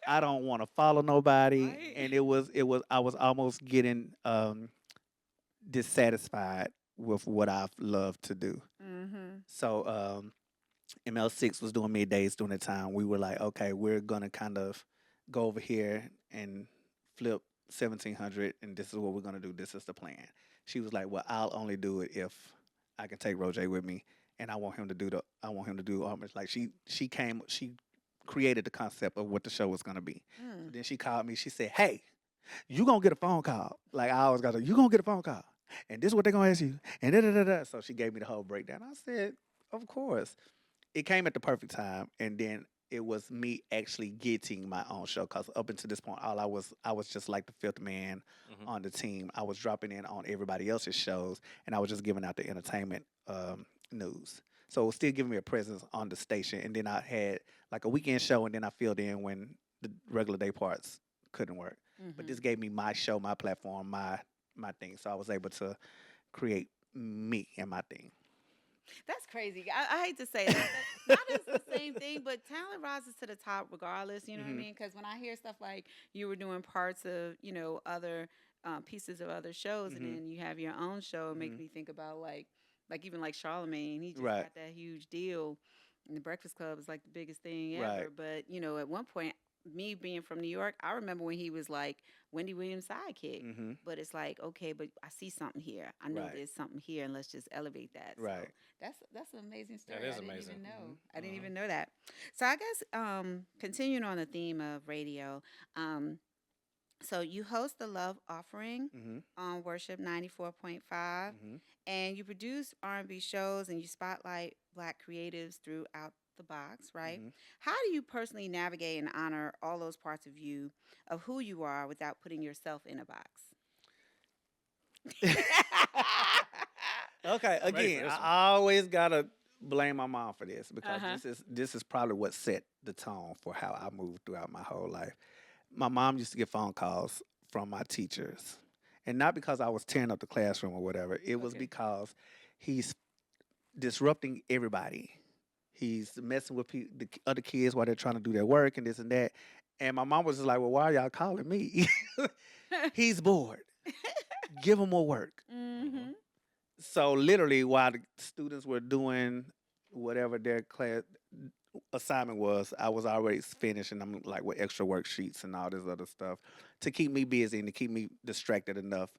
I don't want to follow nobody, Right. and I was almost getting dissatisfied with what I've loved to do. Mhm. So ML6 was doing middays during the time. We were like, okay, we're gonna kind of go over here and flip 1700, and this is what we're gonna do. This is the plan. She was like, well, I'll only do it if I can take RoJay with me, and I want him to do almost like she created the concept of what the show was gonna be. So Mm. then she called me. She said, hey, you gonna get a phone call. Like I always got to, you gonna get a phone call, and this is what they're gonna ask you, and da da da da. So she gave me the whole breakdown. I said, of course. It came at the perfect time, and then it was me actually getting my own show. Cause up until this point, I was just like the fifth man Mhm. on the team. I was dropping in on everybody else's shows, and I was just giving out the entertainment news. So it was still giving me a presence on the station, and then I had like a weekend show, and then I filled in when the regular day parts couldn't work. But this Mhm. gave me my show, my platform, my thing. So I was able to create me and my thing. That's crazy. I hate to say that. Not as the same thing, but talent rises to the top regardless. You know what I Hmm. mean? Because when I hear stuff like you were doing parts of, other pieces of other shows, and Hmm. then you have your own show, it makes Hmm. me think about like even like Charlemagne. He just Right. got that huge deal, and the Breakfast Club is like the biggest thing Right. ever. But at one point, me being from New York, I remember when he was like Wendy Williams' sidekick. Hmm. But it's like, okay, but I see something here. I know Right. there's something here, and let's just elevate that. So Right. that's an amazing story. That is I didn't amazing. even know. I didn't Hmm. even know that. So I guess continuing on the theme of radio, um, so you host the Love Offering Hmm. on Worship 94.5, Hmm. and you produce R&B shows and you spotlight Black creatives throughout the box, right? Hmm. How do you personally navigate and honor all those parts of you, of who you are, without putting yourself in a box? Okay. I'm ready for Again, this one. I always gotta blame my mom for this because Uh-huh. this is probably what set the tone for how I moved throughout my whole life. My mom used to get phone calls from my teachers, and not because I was tearing up the classroom or whatever. It was Okay. because he's disrupting everybody. He's messing with other kids while they're trying to do their work and this and that. And my mom was just like, "Well, why are y'all calling me?" He's bored. Give him more work. Mm-hmm. So literally, while the students were doing whatever their class assignment was, I was already finishing them like with extra worksheets and all this other stuff to keep me busy and to keep me distracted enough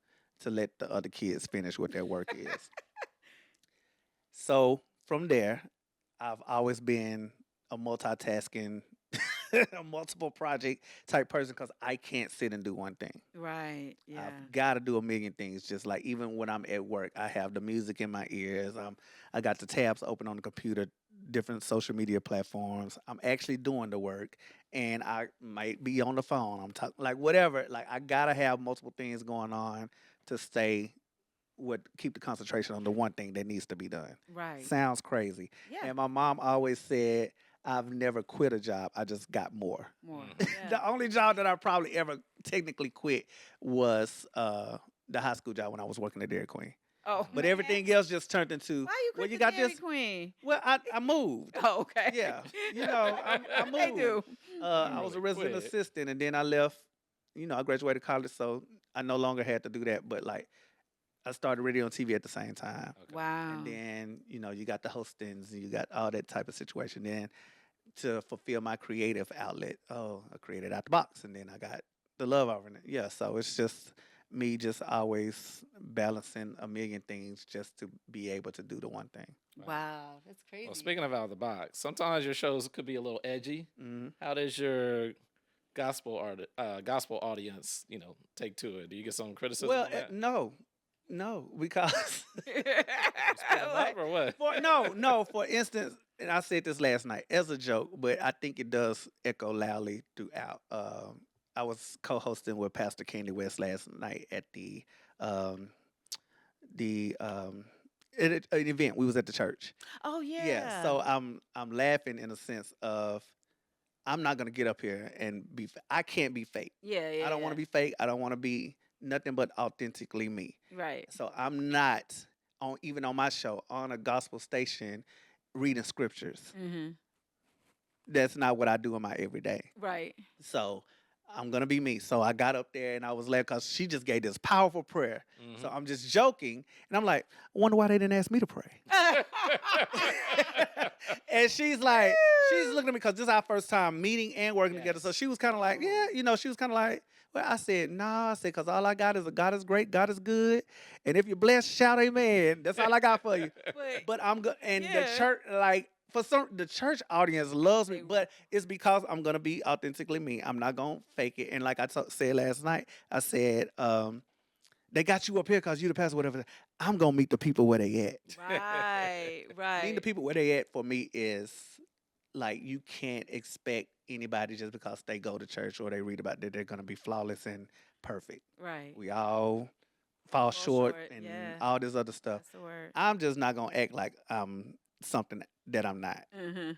to let the other kids finish what their work is. So from there, I've always been a multitasking, a multiple project type person because I can't sit and do one thing. Right. Yeah. I've got to do a million things. Just like even when I'm at work, I have the music in my ears. I got the tabs open on the computer, different social media platforms. I'm actually doing the work, and I might be on the phone. I'm talking like whatever. Like I gotta have multiple things going on to stay keep the concentration on the one thing that needs to be done. Right. Sounds crazy. Yeah. And my mom always said, I've never quit a job. I just got more. More. Mhm. Yeah. The only job that I probably ever technically quit was the high school job when I was working at Dairy Queen. Oh But man. everything else just turned into, Why you well, quit you the got Dairy this. Queen? Well, I moved. Oh, okay. Yeah. I They moved. do. I You was a really resident quit. assistant, and then I left. I graduated college, so I no longer had to do that. But like, I started radio and TV at the same time. Okay. Wow. And then, you got the hostings and you got all that type of situation. Then to fulfill my creative outlet, I created out the box. And then I got the love offering. Yeah, so it's just me just always balancing a million things just to be able to do the one thing. Wow, that's crazy. Well, speaking of out of the box, sometimes your shows could be a little edgy. Hmm. How does your gospel audience, take to it? Do you get some criticism Well, on that? no, because Split 'em up or what? no. For instance, and I said this last night as a joke, but I think it does echo loudly throughout. I was co-hosting with Pastor Candy West last night at um, the an event. We was at the church. Oh Yeah, yeah. so I'm laughing in a sense of I'm not gonna get up here and be. I can't be fake. Yeah, yeah. I don't want to be fake. I don't want to be nothing but authentically me. Right. So I'm not on even on my show on a gospel station reading scriptures. Mm-hmm. That's not what I do in my everyday. Right. So I'm gonna be me. So I got up there and I was like, cause she just gave this powerful prayer. So I'm just joking, and I'm like, I wonder why they didn't ask me to pray. And she's looking at me because this is our first time meeting and working together. So Yes. she was kind of like, yeah, she was kind of like, well, I said, nah, I said, because all I got is God is great, God is good. And if you're blessed, shout amen. That's all I got for you. But I'm good. And the Yeah. church, the church audience loves me, but it's because I'm going to be authentically me. I'm not going to fake it. And like I said last night, I said, they got you up here because you the pastor, whatever. I'm going to meet the people where they at. Right. Right. Meeting the people where they at for me is like you can't expect anybody just because they go to church or they read about that they're going to be flawless and perfect. Right. We all fall short and yeah. all this other stuff. That's the word. I'm just not going to act like I'm something that I'm not. Mm-hmm.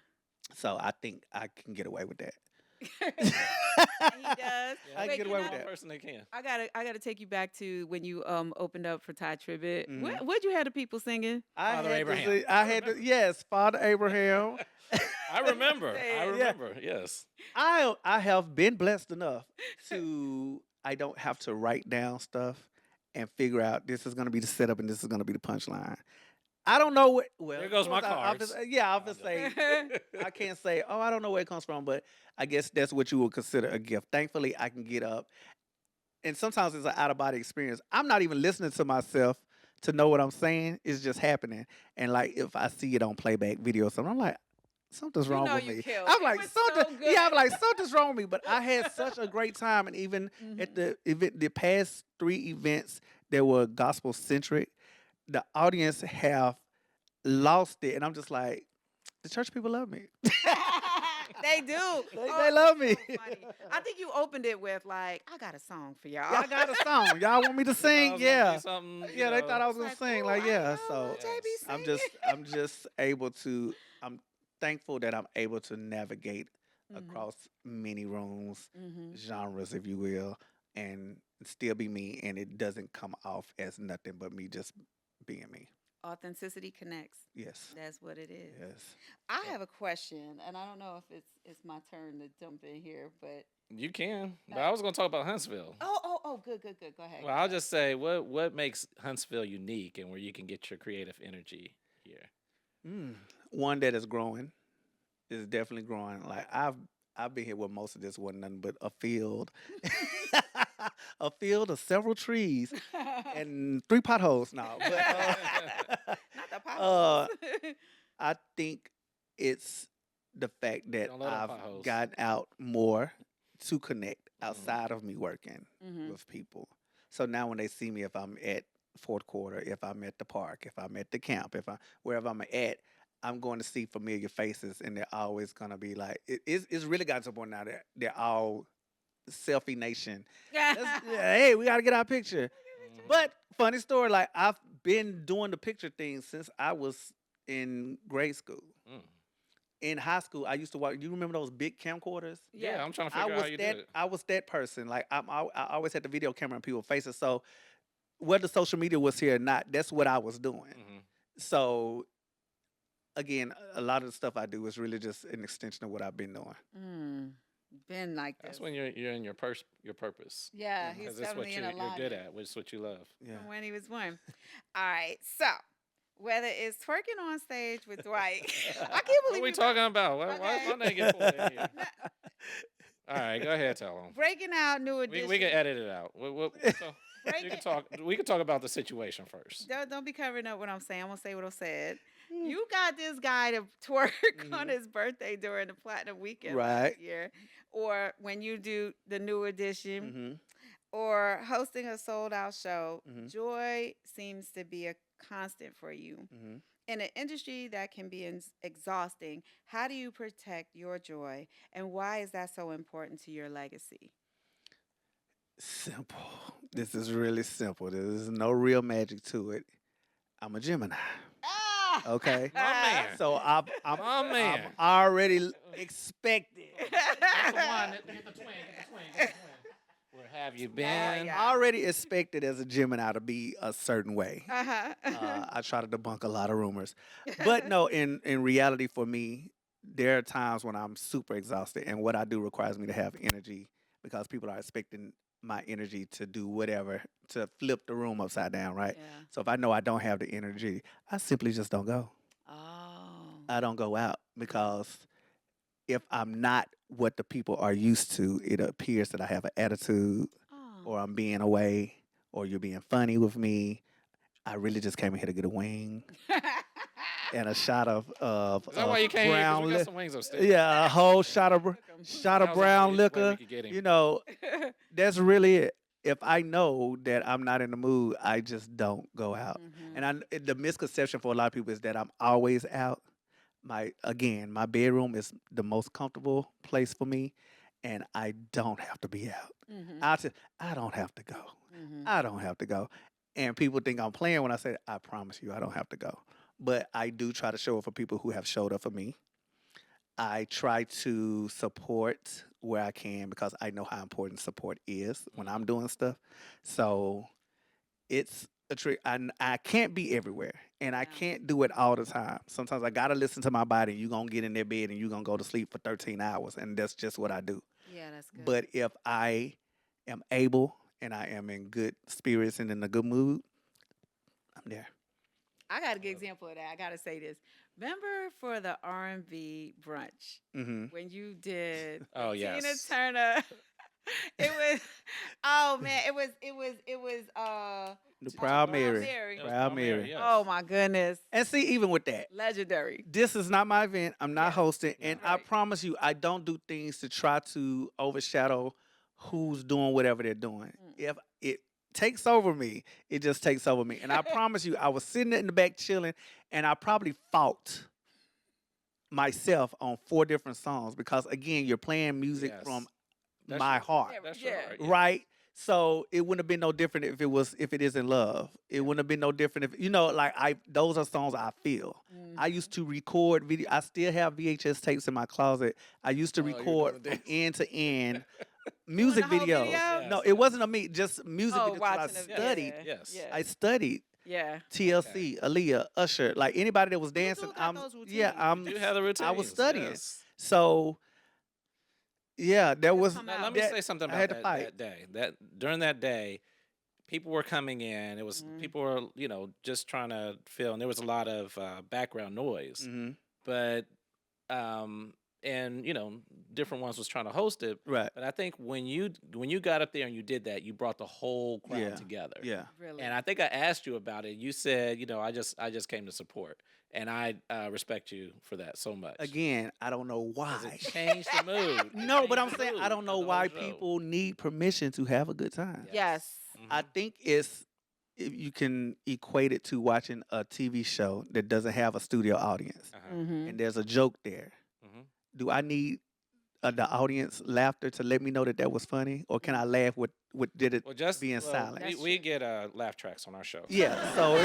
So I think I can get away with that. He does. I Wait, can get away you with know, that. Person that can. I gotta take you back to when you opened up for Ty Tribbett. Mhm. What'd you have the people singing? Father Abraham. I had to, yes, Father Abraham. I remember. Say I it. remember. Yes. I have been blessed enough to I don't have to write down stuff and figure out this is going to be the setup and this is going to be the punchline. I don't know what. Well, There goes of my course I'll cards. I'll just say I can't say. Oh, I don't know where it comes from, but I guess that's what you would consider a gift. Thankfully, I can get up, and sometimes it's an out of body experience. I'm not even listening to myself to know what I'm saying. It's just happening, and like if I see it on playback video or something, I'm like, something's You wrong know with you me. killed. I'm It like was something. so good. Yeah, I'm like something's wrong with me. But I had such a great time, and even at the event, the past 3 events that were gospel centric, the audience have lost it, and I'm just like, the church people love me. They do. They love me. So funny. I think you opened it with like, I got a song for y'all. Yeah, I got a song. Y'all want me to sing? Yeah. Yeah, they thought I was gonna Like, sing. ooh, Like, I yeah. know So RoJay be I'm singing. just able to. I'm thankful that I'm able to navigate across many rooms, genres, if you will, and still be me, and it doesn't come off as nothing but me just being me. Authenticity connects. Yes. That's what it is. Yes. I have a question, and I don't know if it's my turn to jump in here, but You can. But I was going to talk about Huntsville. good. Go ahead. Well, I'll just say what makes Huntsville unique and where you can get your creative energy here. One that is growing is definitely growing. Like I've been here where most of this wasn't nothing but a field, a field of several trees and 3 potholes now. But Not the uh, potholes. I think it's the fact that Don't let 'em I've potholes. gotten out more to connect outside of me working Mhm. with people. So now when they see me, if I'm at fourth quarter, if I'm at the park, if I'm at the camp, if I wherever I'm at, I'm going to see familiar faces, and they're always gonna be like, it's really got to the point now that they're all selfie nation. Yeah, hey, we got to get our picture. But funny story, like I've been doing the picture thing since I was in grade school. Mm. In high school, I used to watch. You remember those big camcorders? Yeah, I'm trying to I figure out was how you that. did it. I was that person. Like I always had the video camera in people's faces. So whether social media was here or not, that's what I was doing. Mhm. So again, a lot of the stuff I do is really just an extension of what I've been doing. Been like this. That's when you're in your purpose. Yeah, he's Because that's what definitely in you're alignment good at, which is what you love. Yeah. from when he was born. All right, so whether it's twerking on stage with Dwight, I can't What believe are we you talking about? Why is my name get pulled in here? All right, go ahead, tell them. breaking out new edition. We can edit it out. So, break You can it. talk. We can talk about the situation first. Don't be covering up what I'm saying. I'm gonna say what I said. You got this guy to twerk on his birthday during the platinum weekend Right. last year, or when you do the new edition, Mm-hmm. or hosting a sold out show. Mhm. Joy seems to be a constant for you. Mm-hmm. In an industry that can be exhausting, how do you protect your joy, and why is that so important to your legacy? Simple. This is really simple. There's no real magic to it. I'm a Gemini. Ah! Okay. My man. So My I'm man. already expected. That's the one. Get the twin. Get the twin. Get the twin. Where have you been? yeah. Already expected as a Gemini to be a certain way. Uh-huh. I try to debunk a lot of rumors, but no. In reality, for me, there are times when I'm super exhausted, and what I do requires me to have energy because people are expecting my energy to do whatever to flip the room upside down, right? Yeah. So if I know I don't have the energy, I simply just don't go. Oh. I don't go out because if I'm not what the people are used to, it appears that I have an attitude Oh. or I'm being away or you're being funny with me. I really just came in here to get a wing and a shot of Is that why you came here? 'Cause brown we got liquor. some wings upstairs. Yeah, a whole shot of That was the brown only way we liquor. could get him. You know, that's really it. If I know that I'm not in the mood, I just don't go out. Mhm. And the misconception for a lot of people is that I'm always out. My bedroom is the most comfortable place for me, and I don't have to be out. Mhm. I don't have to go. Mhm. I don't have to go. And people think I'm playing when I say, I promise you, I don't have to go. But I do try to show up for people who have showed up for me. I try to support where I can because I know how important support is when I'm doing stuff. So it's a trick. I can't be everywhere and I Yeah. can't do it all the time. Sometimes I got to listen to my body. You're going to get in their bed and you're going to go to sleep for 13 hours. And that's just what I do. Yeah, that's good. But if I am able and I am in good spirits and in a good mood, I'm there. I got a good example of that. I gotta say this. Remember for the R&B brunch Mm-hmm. when you did Oh, the Tina yes. Turner? It was, oh man, it was The Proud Mary. Mary. That was Proud Mary. yes. Oh my goodness, And see, even with that, legendary. this is not my event. I'm not Yes. hosting. And I Right. promise you, I don't do things to try to overshadow who's doing whatever they're doing. If it takes over me, it just takes over me. And I promise you, I was sitting in the back chilling, and I probably fought myself on 4 different songs because, again, you're playing music Yes. from That's my your- heart. That's Yeah. your heart, yeah. Right? So it wouldn't have been no different if it is in love. It wouldn't have been no different if those are songs I feel. I used to record video. I still have VHS tapes in my closet. I used to Oh, you're record doing from end to end music the whole videos. video? No, Yes, it wasn't a me, just music Oh, videos. 'Cause I watching the studied. Yes. Yeah. I studied Yeah. TLC, Aaliyah, Usher, like anybody that was do dancing. got those routines. You have the routines. I was studying. Yes. So yeah, there was. come Now, out. let me that- say something I about had to that, fight. that day. That during that day, people were coming in. It was people were just trying to fill, and there was a lot of background noise. Mhm. But and different ones was trying to host it. Right. But I think when you got up there and you did that, you brought the whole crowd Yeah. together. Yeah. Really. And I think I asked you about it. You said, I just came to support, and I respect you for that so much. Again, I don't know 'Cause why. it changed the mood. It No, but changed I'm the saying I mood don't of know the why whole show. people need permission to have a good time. yes. I think it's if you can equate it to watching a TV show that doesn't have a studio audience Uh-huh. Mm-hmm. and there's a joke there. Mhm. Do I need the audience laughter to let me know that was funny, or can I laugh with did it Well, just being well, silent? We get laugh tracks on our show. Yeah, so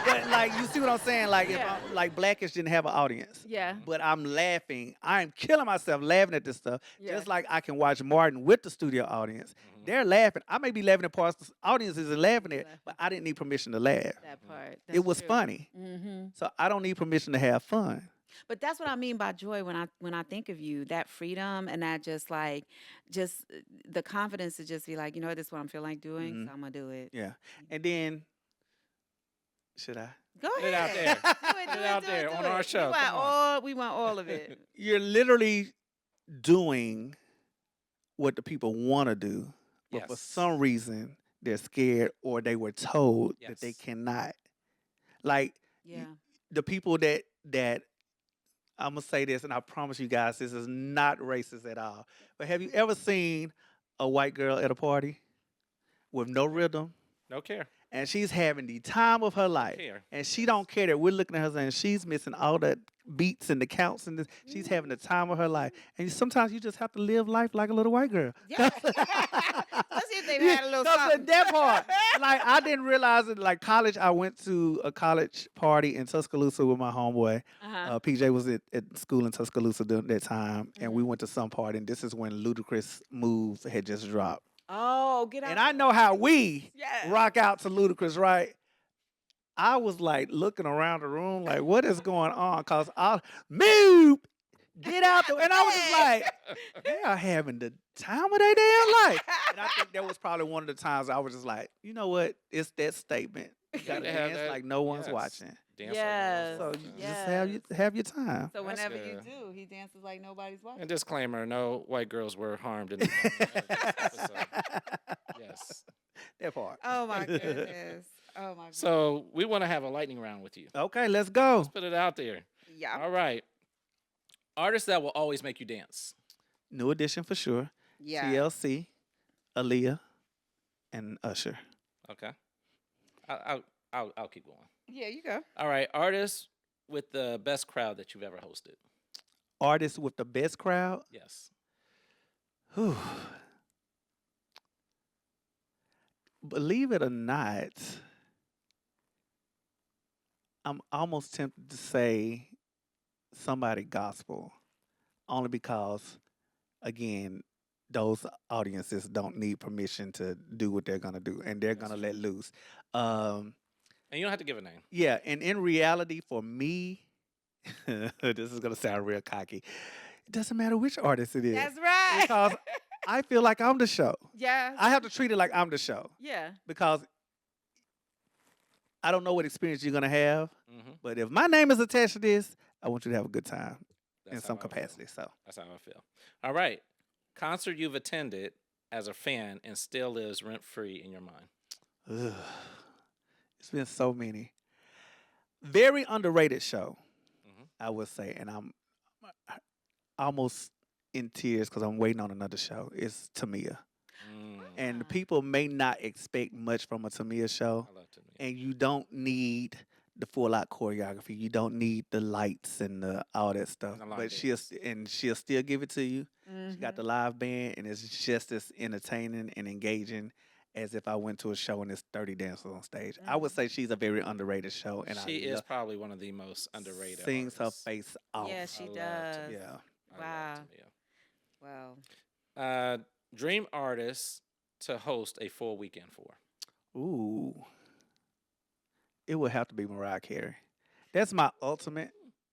but like you see what I'm saying? Like Yeah. if I'm like Blackish didn't have an audience. Yeah. But I'm laughing. I'm killing myself laughing at this stuff. Yeah. Just like I can watch Martin with the studio audience. Mhm. They're laughing. I may be laughing at parts the audience isn't laughing at, Laughing. but I didn't need permission to laugh. That part. It was funny. Mm-hmm. So I don't need permission to have fun. But that's what I mean by joy when I think of you. That freedom and that just the confidence to just be like, you know what, this is what I'm feeling like doing, Mhm. so I'm gonna do it. Yeah. And then should I? Go Put it out ahead. there. Do it out there on our show. Come on. We want all of it. You're literally doing what the people want to do, but for Yes. some reason they're scared or they were told that they Yes. cannot. Like Yeah. the people that I'm gonna say this, and I promise you guys, this is not racist at all. But have you ever seen a white girl at a party with no rhythm, No care. and she's having the time of her life, care. and she don't care that we're looking at her and she's missing all the beats and the counts and this, she's having the time of her life. And sometimes you just have to live life like a little white girl. Yeah. Especially if they've had a little Because something. at that part, like I didn't realize it. Like college, I went to a college party in Tuscaloosa with my homeboy. Uh-huh. PJ was at school in Tuscaloosa during that time, and we Mhm. went to some party. And this is when Ludacris Moves had just dropped. Oh, get out. And I know how we Yeah. rock out to Ludacris, right? I was like looking around the room, like, what is going on? Cause I move, get out the, and I was just like, they are having the time of their damn life. And I think that was probably one of the times I was just like, you know what? It's that statement. You gotta gotta have dance that- like no one's yes. watching. Dance Yes. So like you no just Yes. have your time. So That's whenever you good. do, he dances like nobody's watching. And disclaimer: no white girls were harmed in this episode. Yes. That part. Oh my goodness. Oh my goodness. So we want to have a lightning round with you. Okay, let's go. Let's put it out there. Yeah. All right. Artists that will always make you dance. New edition for sure. Yeah. TLC, Aaliyah, and Usher. Okay. I'll keep going. Yeah, you go. All right. Artists with the best crowd that you've ever hosted. Artists with the best crowd. Yes. Whew. Believe it or not, I'm almost tempted to say somebody gospel, only because, again, those audiences don't need permission to do what they're gonna do, and they're That's gonna let loose. Um, And you don't have to give a name. yeah, and in reality, for me, this is gonna sound real cocky. It doesn't matter which artist it is, That's right. because I feel like I'm the show. Yeah. I have to treat it like I'm the show Yeah. because I don't know what experience you're gonna have, Mm-hmm. but if my name is attached to this, I want you to have a good time in That's some how I feel. capacity. So That's how I feel. All right. Concert you've attended as a fan and still lives rent free in your mind. ugh, it's been so many. Very underrated show, Mhm. I would say, and I'm almost in tears because I'm waiting on another show. It's Tamia, and Ah. people may not expect much from a Tamia show. I love Tamia. And you don't need the full out choreography. You don't need the lights and all that stuff. And the line But dance. she'll still give it to you. She Mm-hmm. got the live band, and it's just as entertaining and engaging as if I went to a show and there's 30 dancers on stage. I would say she's a very underrated show, and She I is probably one of the most underrated. sings her artists. face off. Yeah, she I love does. Tamia. Yeah. I Wow. love Wow. Tamia. Dream artist to host a full weekend for. Ooh. It would have to be Mariah Carey. That's my ultimate.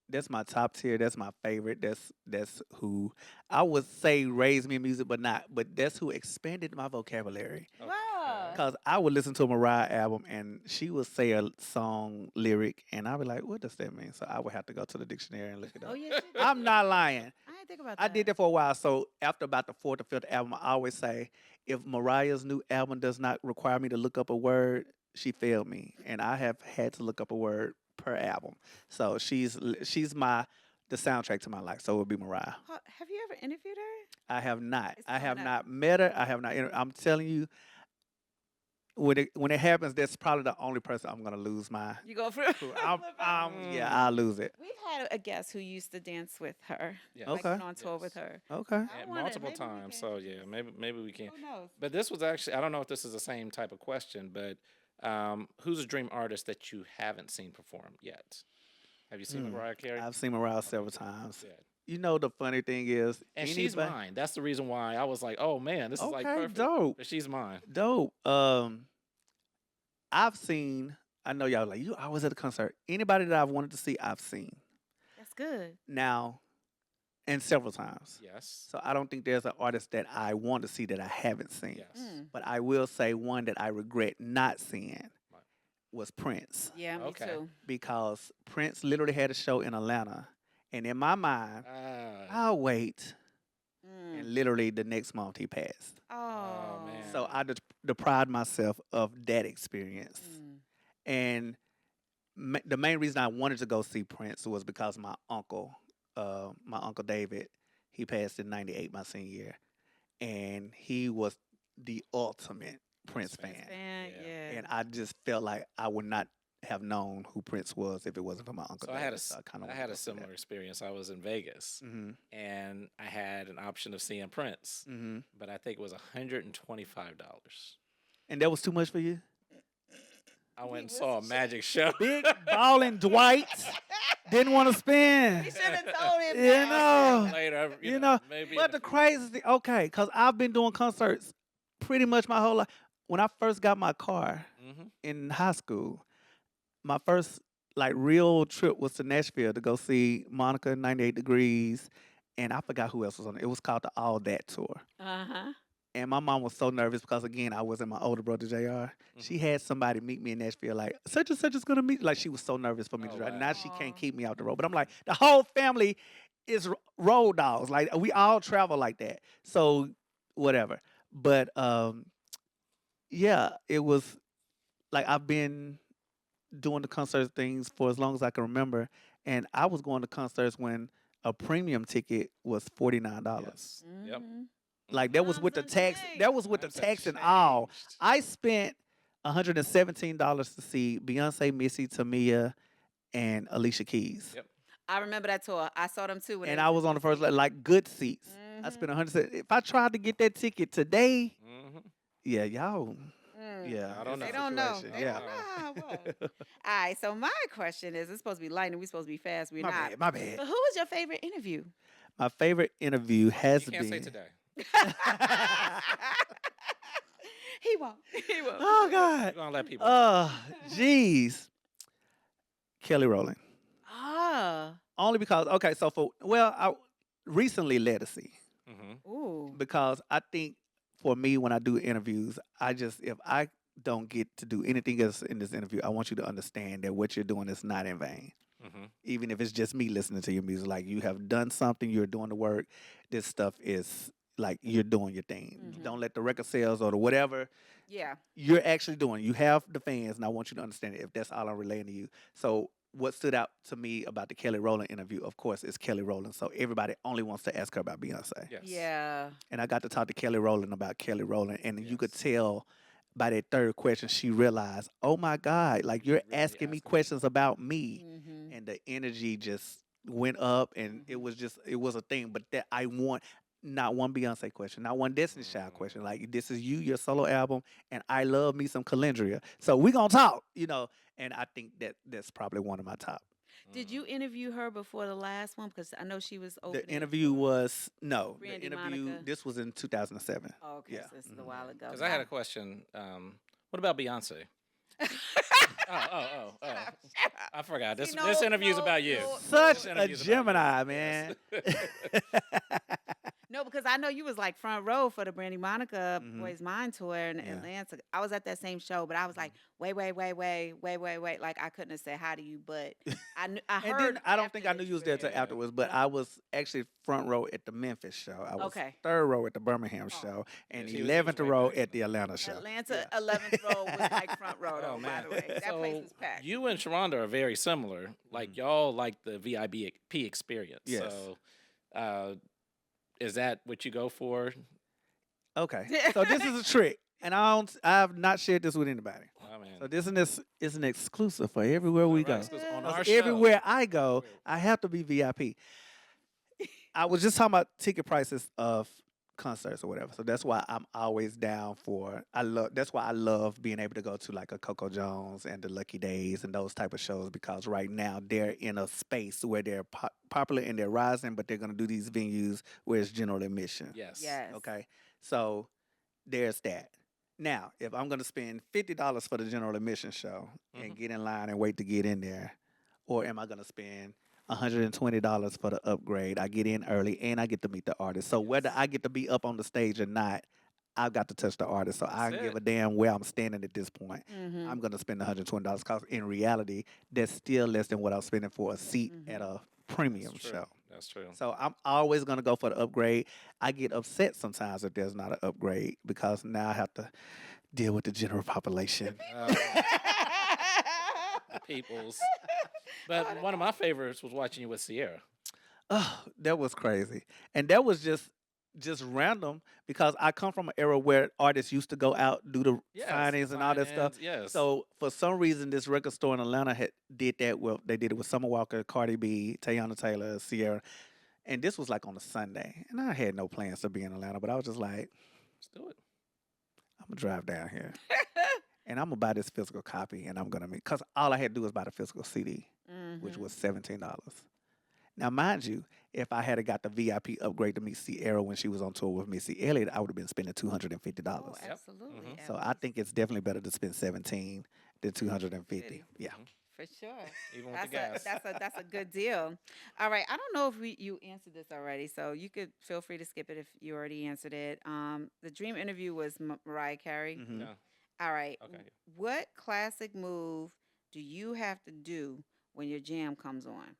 That's my top tier. That's my favorite. That's who I would say raised me in music, but not. But that's who expanded my vocabulary. Wow. Cause I would listen to a Mariah album and she would say a song lyric, and I'd be like, "What does that mean?" So I would have to go to the dictionary and look it Oh up. yeah. She did. I'm not lying. I didn't think about that. I did that for a while. So after about the fourth or fifth album, I always say, if Mariah's new album does not require me to look up a word, she failed me, and I have had to look up a word per album. So she's the soundtrack to my life. So it would be Mariah. Have you ever interviewed her? I have not. It's I have coming up. not met her. I have not. I'm telling you, when it happens, that's probably the only person I'm gonna lose my. You go for Yeah, I'll lose it. We've had a guest who used to dance with her. Yes. Like, Okay. went on tour Yes. with her. Okay. I And wanna- multiple maybe we times. can- So yeah, maybe we can. Who knows? But this was actually, I don't know if this is the same type of question, but who's a dream artist that you haven't seen perform yet? Have you seen Mariah Carey? I've seen Mariah several times. Yeah. You know, the funny thing is, And she's anybody- mine. That's the reason why I was like, oh man, this is like Okay, perfect. dope. But she's mine. Dope. I've seen. I know y'all like you. I was at a concert. Anybody that I've wanted to see, I've seen That's good. now, and several times. Yes. So I don't think there's an artist that I want to see that I haven't seen. Yes. Mm. But I will say one that I regret not seeing Right. was Prince, Yeah, me Okay. too. because Prince literally had a show in Atlanta, and in my mind, Ah, I'll wait. Mm. And literally the next month he passed. Oh, man. So I deprived myself of that experience. Mm. And the main reason I wanted to go see Prince was because my uncle David, he passed in '98, my senior year, and he was the ultimate Prince fan. Fan, Yeah. yeah. And I just felt like I would not have known who Prince was if it wasn't for my uncle So David. I had a, So kinda I wanted had to a go see similar experience. I was in Vegas Mm-hmm. and I had an option of seeing Prince, Mm-hmm. but I think it was $125. And that was too much for you? I went and saw a magic show. Big balling Dwight didn't want to spend. We should have told him You that. know. Later, You know, maybe. but the crazy thing, okay, because I've been doing concerts pretty much my whole life. When I first got my car Mm-hmm. in high school, my first like real trip was to Nashville to go see Monica 98 Degrees, and I forgot who else was on it. It was called the All That Tour. Uh-huh. And my mom was so nervous because again I wasn't my older brother Jr. Mm-hmm. She had somebody meet me in Nashville like such and such is gonna meet. Like she was so nervous for me Oh, to drive. wow. Now she can't Aw. keep me out the road. But I'm like the whole family is road dogs. Like we all travel like that. So whatever. But yeah, it was like I've been doing the concert things for as long as I can remember, and I was going to concerts when a premium ticket was $49. Yes. Yep. Mhm. Like that was with the Times tax. have That was with the Times have tax and all. changed. I spent $117 to see Beyonce, Missy, Tamia, and Alicia Keys, Yep. I remember that tour. I saw them too. When and they I in was on the first DC. like good seats. I Mhm. spent 100. If I tried to get that ticket today, Mm-hmm. yeah, y'all, Mm. yeah, I don't it's a They know. don't know. situation, They yeah. don't know how it was. All right. So my question is: it's supposed to be lightning. We're supposed to be fast. We're My not. bad, my bad. But who was your favorite interview? My favorite interview has You can't say been. today. He won't. He won't. Oh We're God. gonna let people. Jeez. Kelly Rowland. Ah. Only because so I recently Legacy. Mm-hmm. Ooh. Because I think for me when I do interviews, if I don't get to do anything else in this interview, I want you to understand that what you're doing is not in vain. Mm-hmm. Even if it's just me listening to your music, like you have done something, you're doing the work. This stuff is like you're doing your thing. Mhm. Don't let the record sales or the whatever Yeah. you're actually doing. You have the fans, and I want you to understand it if that's all I'm relaying to you. So what stood out to me about the Kelly Rowland interview, of course, is Kelly Rowland. So everybody only wants to ask her about Beyonce. Yes. Yeah. And I got to talk to Kelly Rowland about Kelly Rowland, and you could Yes. tell by that third question she realized, oh my God, like you're Really asking me asking questions about me, Mm-hmm. and the energy just went up, and it was a thing. But that I want not one Beyonce question, not one Destiny's Child question. Like this is you, your solo album, and I love me some Calendria. So we gonna talk, And I think that's probably one of my top. Did you interview her before the last one? Because I know she was opening. The interview for was no. Brandy The interview. Monica. This was in 2007. Oh, okay, Yeah. so this is a while ago. Because I had a question. What about Beyonce? Oh. I forgot. This See, this no, interview's no, about you. no. Such This a interview's about you. Gemini, man. Yes. No, because I know you was like front row for the Brandy Monica Mhm. Boys Mind tour in Yeah. Atlanta. I was at that same show, but I was like, wait. Like I couldn't have said hi to you, but I knew, I And heard. then I don't after think I that knew you was there till Yeah. afterwards, but I was actually front row at the Memphis show. I was Okay. third row at the Birmingham Oh. show, and she was 11th right row back. at the Atlanta show. Atlanta 11th row was like front row though. Oh, By man. the way, that place was packed. You and Sharonda are very similar. Like y'all like the VIP experience. Yes. So, is that what you go for? Okay, so this is a trick, and I have not shared this with anybody. Oh man. So this is an exclusive for everywhere we All go. right, so it's on 'Cause our show. everywhere I go, I have to be VIP. I was just talking about ticket prices of concerts or whatever. So that's why I'm always down for. That's why I love being able to go to like a Coco Jones and the Lucky Days and those type of shows because right now they're in a space where they're popular and they're rising, but they're gonna do these venues where it's general admission. Yes. Yes. Okay. So there's that. Now, if I'm gonna spend $50 for the general admission show and get in line and wait to get in there, or am I gonna spend $120 for the upgrade? I get in early and I get to meet the artist. So whether I get to be up on the stage or not, I've got to touch the artist. So I That's don't give it. a damn where I'm standing at this point. Mhm. I'm gonna spend $120 because in reality, that's still less than what I'm spending for a seat at a premium That's true. show. That's true. So I'm always gonna go for the upgrade. I get upset sometimes if there's not an upgrade because now I have to deal with the general population. The peoples. But one of my favorites was watching you with Sierra. Oh, that was crazy. And that was just random because I come from an era where artists used to go out, do the Yes, signings and all that stuff. sign-ins, yes. So for some reason this record store in Atlanta did that with they did it with Summer Walker, Cardi B, Teyana Taylor, Sierra. And this was like on a Sunday. And I had no plans to be in Atlanta, but I was just like, Let's do it. I'm gonna drive down here. And I'm gonna buy this physical copy and I'm gonna meet because all I had to do was buy the physical CD, which was $17. Now, mind you, if I had got the VIP upgrade to meet Sierra when she was on tour with Missy Elliott, I would have been spending $250. Oh, absolutely. at So I least think it's definitely better to spend 17 than 250. Yeah. for sure. Even with the gas. That's a good deal. All right. I don't know if you answered this already, so you could feel free to skip it if you already answered it. The dream interview was Mariah Carey. Mhm. Yeah. All right. Okay. What classic move do you have to do when your jam comes on?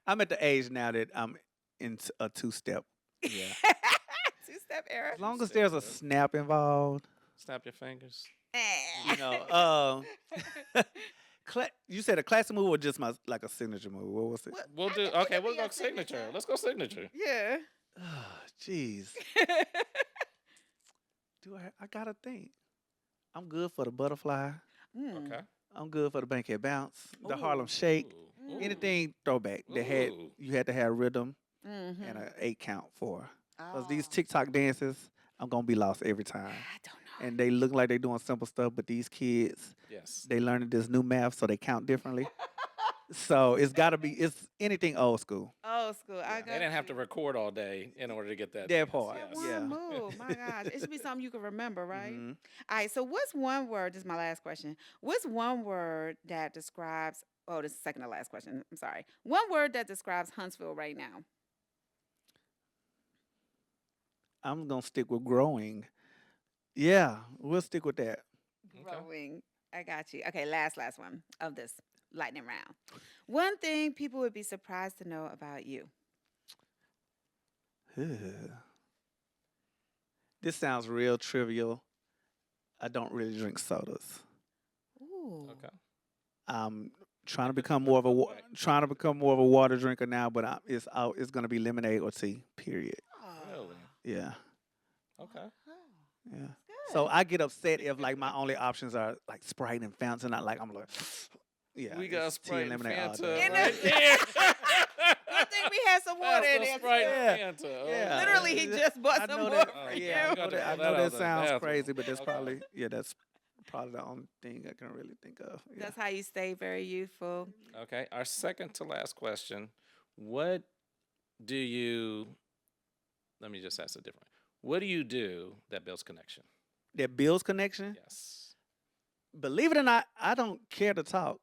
I'm at the age now that I'm in a two-step. Yeah. Two-step era. As long as there's a snap involved, Snap your fingers. you know. You said a classic move or just like a signature move? What was it? What- We'll I do. think it Okay, could we'll be go a signature. signature. Let's go signature. Yeah. Jeez. I gotta think. I'm good for the butterfly. Okay. I'm good for the Bankhead Bounce, the Ooh. Harlem Shake, Ooh. anything throwback that had Ooh. you had to have rhythm Mm-hmm. and an 8 count for. Because these Oh. TikTok dances, I'm gonna be lost every time. I don't know. And they look like they doing simple stuff, but these kids, Yes. they learning this new math, so they count differently. So it's gotta be anything old school. Old school. I Yeah, got they didn't have to you. record all day in order to get that. That dance, part, yes. One yeah. move. My gosh. It should be something you can remember, right? Mhm. All right. So what's one word? This is my last question. What's one word that describes oh, this is second to last question. I'm sorry. One word that describes Huntsville right now. I'm gonna stick with growing. Yeah, we'll stick with that. Okay. Growing. I got you. Okay, last one of this lightning round. One thing people would be surprised to know about you. This sounds real trivial. I don't really drink sodas. Ooh. Okay. I'm trying to become more of a water drinker now, but it's going to be lemonade or tea. Period. Really? Yeah, Okay. yeah. So I get upset if like my only options are like Sprite and Fountain. I'm like, yeah. We got it's tea Sprite and lemonade all Fanta day. And right there. Good thing we had some water in That's the there. Sprite too. and Fanta. Yeah. Literally, he just bought I some know more that- for yeah, you. we got to I pull know that out that of the sounds bathroom. crazy, but that's Okay. that's probably the only thing I can really think of. Yeah. That's how you stay very youthful. Okay. Our second to last question. What do you, let me just ask it differently. What do you do that builds connection? That builds connection. Yes. Believe it or not, I don't care to talk.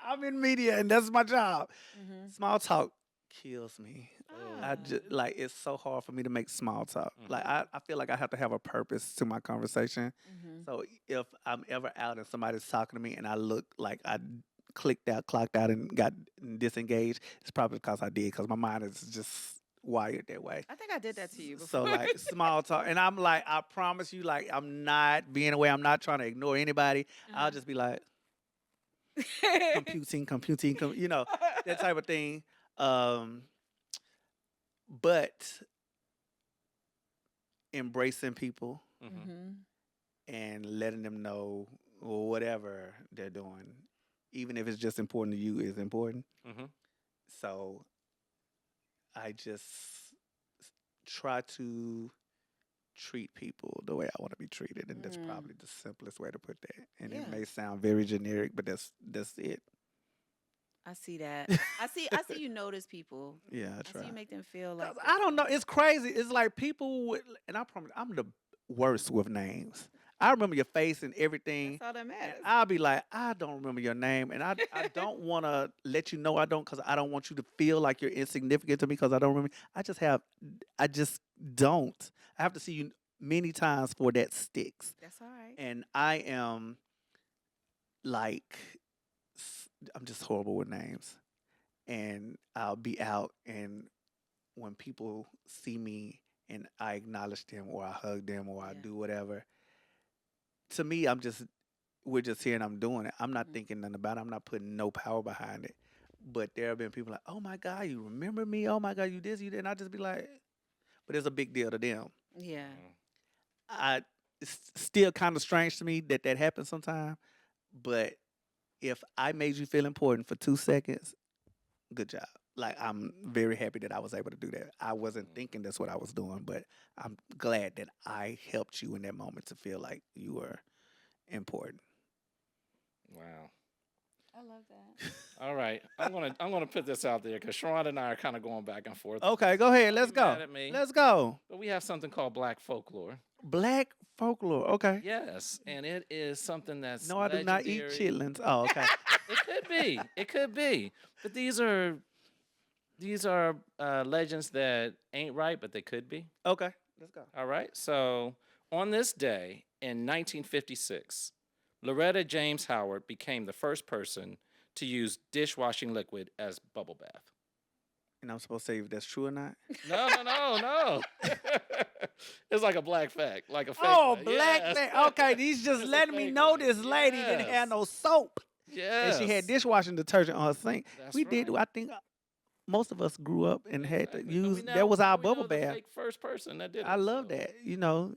I'm in media and that's my job. Mm-hmm. Small talk kills me. Ah. I just like it's so hard for me to make small talk. Mhm. Like I feel like I have to have a purpose to my conversation. Mm-hmm. So if I'm ever out and somebody's talking to me and I look like I clicked out, clocked out, and got disengaged, it's probably because I did because my mind is just wired that way. I think I did that to you before. So like small talk, and I'm like, I promise you, like I'm not being away. I'm not trying to ignore anybody. I'll just be like computing, you know, that type of thing. But embracing people Mm-hmm. Mm-hmm. and letting them know whatever they're doing, even if it's just important to you, is important. Mm-hmm. So I just try to treat people the way I want to be treated, and that's Mm. probably the simplest way to put that. And Yeah. it may sound very generic, but that's it. I see that. I see you notice people. Yeah, I I try. see you make them feel like 'Cause I don't know. It's crazy. It's like people would, and I promise, I'm the worst with names. I remember your face and everything. that's all that And matters. I'll be like, I don't remember your name, and I don't want to let you know I don't, because I don't want you to feel like you're insignificant to me because I don't remember. I just don't. I have to see you many times for that sticks, That's all right. and I am like, I'm just horrible with names, and I'll be out, and when people see me and I acknowledge them or I hug them or I Yeah. do whatever, to me, we're just here and I'm doing it. I'm not Mhm. thinking nothing about it. I'm not putting no power behind it. But there have been people like, oh my God, you remember me? Oh my God, you this, you that. And I just be like, but it's a big deal to them. Yeah. Mhm. It's still kind of strange to me that that happens sometimes. But if I made you feel important for 2 seconds, good job. Like I'm very happy that I was able to do that. I wasn't Mhm. thinking that's what I was doing, but I'm glad that I helped you in that moment to feel like you were important. Wow. I love that. All right. I'm gonna put this out there because Sharon and I are kind of going back and forth on Okay, this. go ahead. Don't Let's be mad go. at me. Let's go. But we have something called Black folklore. Black folklore. Okay. Yes, and it is something that's No, I do not eat legendary. chitlins. Oh, okay. It could be. It could be. But these are legends that ain't right, but they could be. Okay. Let's go. All right. So on this day in 1956, Loretta James Howard became the first person to use dishwashing liquid as bubble bath. And I'm supposed to say if that's true or not. No, no, no, no. It's like a black fact, like a fake Oh, fact. black Yes. man. Okay, he's just It's a letting me fake know one. this lady didn't Yes. have no soap. And she had Yes. dishwashing detergent on her sink. That's We did, right. I think most of us grew up and had to Exactly. use, that was Now our we bubble know the bath. fake first person that did I it. love So that.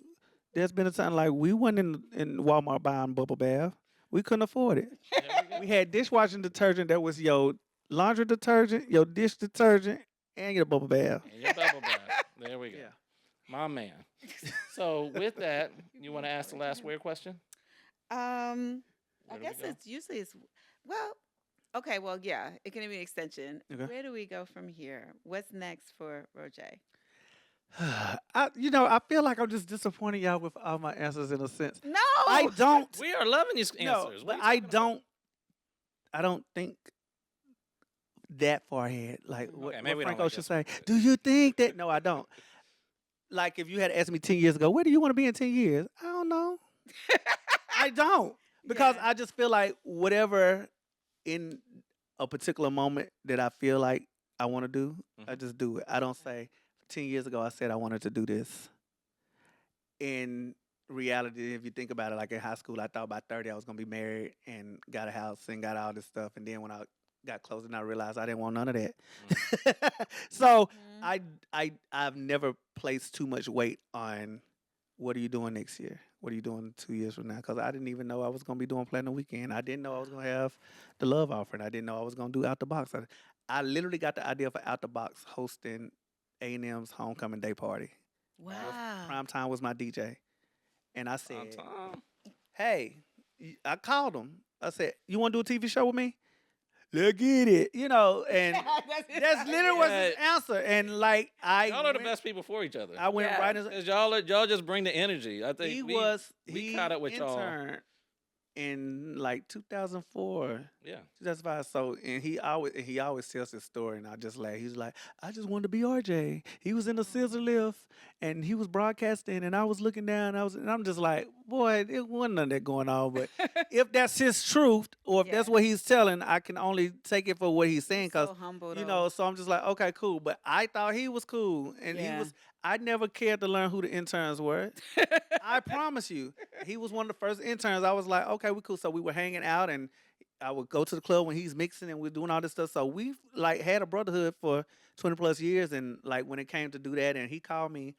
There's been a time like we went in Walmart buying bubble bath. We couldn't afford it. there we We go. had dishwashing detergent that was your laundry detergent, your dish detergent, and your bubble bath. And your bubble bath. There we go. Yeah. My man. So with that, you want to ask the last weird question? I Where do we guess go? it's usually it's well, okay, well, yeah, it can be an extension. Okay. Where do we go from here? What's next for RoJay? I feel like I'm just disappointing y'all with all my answers in a sense. No. I don't. We are loving these No, answers. but What are you talking about? I don't think that far ahead. Like Okay, what maybe we don't Franco like should this say. one. Do you think that? No, I don't. Like if you had asked me 10 years ago, where do you want to be in 10 years? I don't know. I don't. Because Yeah. I just feel like whatever in a particular moment that I feel like I want to do, I Mhm. just do it. I don't say 10 years ago I said I wanted to do this. In reality, if you think about it, like in high school, I thought by 30 I was gonna be married and got a house and got all this stuff. And then when I got closer, and I realized I didn't want none of that. So Mhm. I've never placed too much weight on what are you doing next year? What are you doing 2 years from now? Because I didn't even know I was gonna be doing Platinum Weekend. I didn't know I was gonna have the Love Offering. I didn't know I was gonna do Out the Box. I literally got the idea for Out the Box hosting A&M's homecoming day party. Wow. Prime Time was my DJ, and I Prime said, time. "Hey," I called him. I said, "You want to do a TV show with me? Let's get it." And that's literally was his Yeah. answer. And like Y'all are the best people for each other. I went Yeah. right. Cause y'all just bring the energy. I think we caught up with y'all. Interned in like 2004. Yeah. 2005. So and he always tells this story, and I just laugh. He's like, I just wanted to be RJ. He was in the scissor lift, and he was broadcasting, and I was looking down. And I'm just like, boy, it wasn't none of that going on. But if that's his truth, or if that's Yeah. what he's telling, I can only take it for what he's saying. He's Cause so humble, though. so I'm just like, okay, cool. But I thought he was cool, and he Yeah. was. I never cared to learn who the interns were. I promise you, he was one of the first interns. I was like, okay, we cool. So we were hanging out, and I would go to the club when he's mixing, and we're doing all this stuff. So we've like had a brotherhood for 20 plus years, and like when it came to do that, and he called me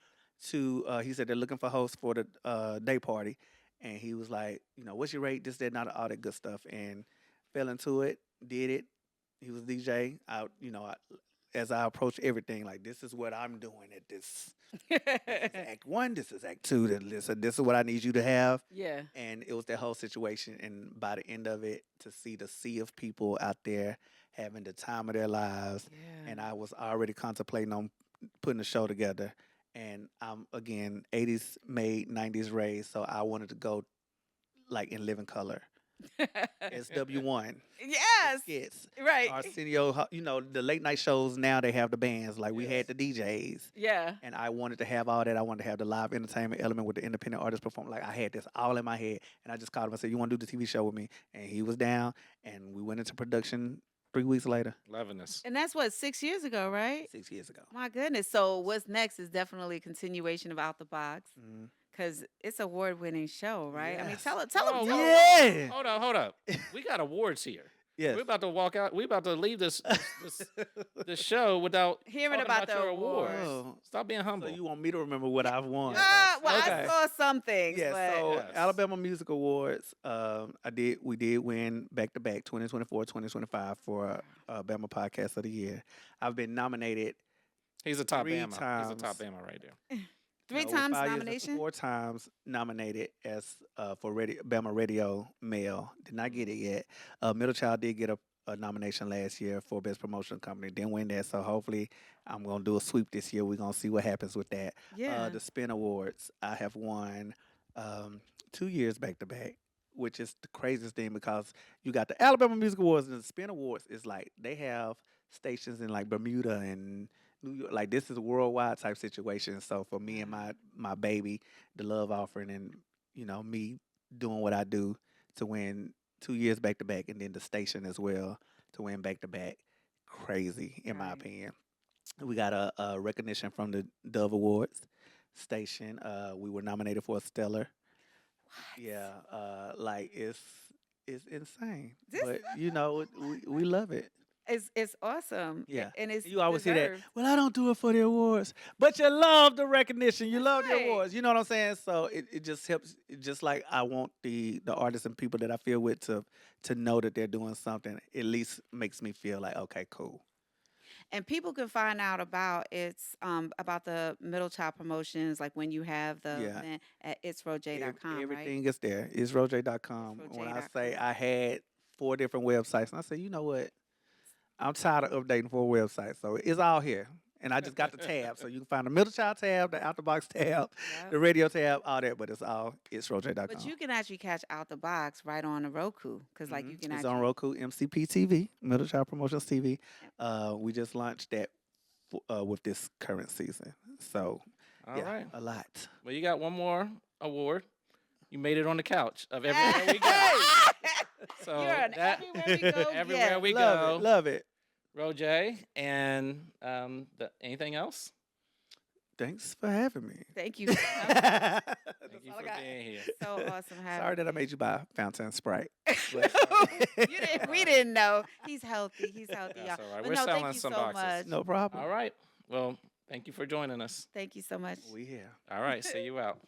to. He said they're looking for hosts for the day party, and he was like, what's your rate? This, that, not all that good stuff, and fell into it, did it. He was DJ. As I approach everything, like this is what I'm doing at this. This is Act 1. This is Act 2. This is what I need you to have. Yeah. And it was that whole situation. And by the end of it, to see the sea of people out there having the time of their lives, Yeah. and I was already contemplating on putting a show together. And I'm again 80s made, 90s raised, so I wanted to go like in living color. SW1. Yes. Skits. Right. Arsenio, the late night shows now they have the bands. Like we had the DJs. Yeah. And I wanted to have all that. I wanted to have the live entertainment element with the independent artists perform. Like I had this all in my head. And I just called him and said, "You want to do the TV show with me?" And he was down. And we went into production 3 weeks later, Loving this. And that's what, 6 years ago, right? 6 years ago. My goodness. So what's next is definitely a continuation of Out the Box Mhm. because it's an award-winning show, right? I mean, Yes. tell them. Oh, Yeah. Hold up. We got awards here. Yes. We're about to walk out. We're about to leave this show without Hearing talking about the your awards. awards. Oh. Stop being humble. So you want me to remember what I've won? Well, Okay. I saw some things, Yeah, but so Yes. Alabama Music Awards, we did win back to back 2024, 2025 for Alabama Podcast of the Year. I've been nominated He's a top 3 Bama. He's a top times. Bama right there. three with times 5 years, nomination. 4 times nominated as for Bama Radio Male. Did not get it yet. Middle Child did get a nomination last year for Best Promotion Company. Didn't win that, so hopefully I'm gonna do a sweep this year. We're gonna see what happens with that. Yeah. The Spin Awards, I have won 2 years back to back, which is the craziest thing because you got the Alabama Music Awards and the Spin Awards is like they have stations in like Bermuda and New York. Like this is a worldwide type situation. So for me and my baby, the love offering and me doing what I do to win 2 years back to back and then the station as well to win back to back, crazy in my Right. opinion. We got a recognition from the Dove Awards station. We were nominated for a Stellar. Yeah, like it's insane, This- but we love it. It's awesome. Yeah, And it's you always hear that. deserved. Well, I don't do it for the awards, but you love the recognition. You love the right. awards. You know what I'm saying? So it just helps. Just like I want the artists and people that I feel with to know that they're doing something. At least makes me feel like okay, cool. And people can find out about about the middle child promotions, like when you have the Yeah. event at itsroj.com, right? Everything is there. It's RoJay.com. When I say RoJay.com. I had 4 different websites, and I said, you know what? I'm tired of updating 4 websites, so it's all here. And I just got the tab, so you can find the middle child tab, the out the box tab, Yep. the radio tab, all that. But it's RoJay.com. But you can actually catch Out the Box right on the Roku because, like, you can It's actually on Roku, MCP TV, Middle Child Promotions TV. We just launched that with this current season, so All right. a lot. Well, you got one more award. You made it on the couch of everywhere we go. Hey! So You're an that everywhere we go. everywhere guest. we love go. it, love it. RoJay, and anything else? Thanks for having me. Thank you. So Thank you all I for got. being here. awesome having Sorry that I made you buy Fountain Sprite. you didn't, we didn't know. He's healthy. He's healthy, That's y'all. all right. But We're no, selling thank you some so boxes. much. No problem. All right. Well, thank you for joining us. Thank you so much. We here. All right. See you out.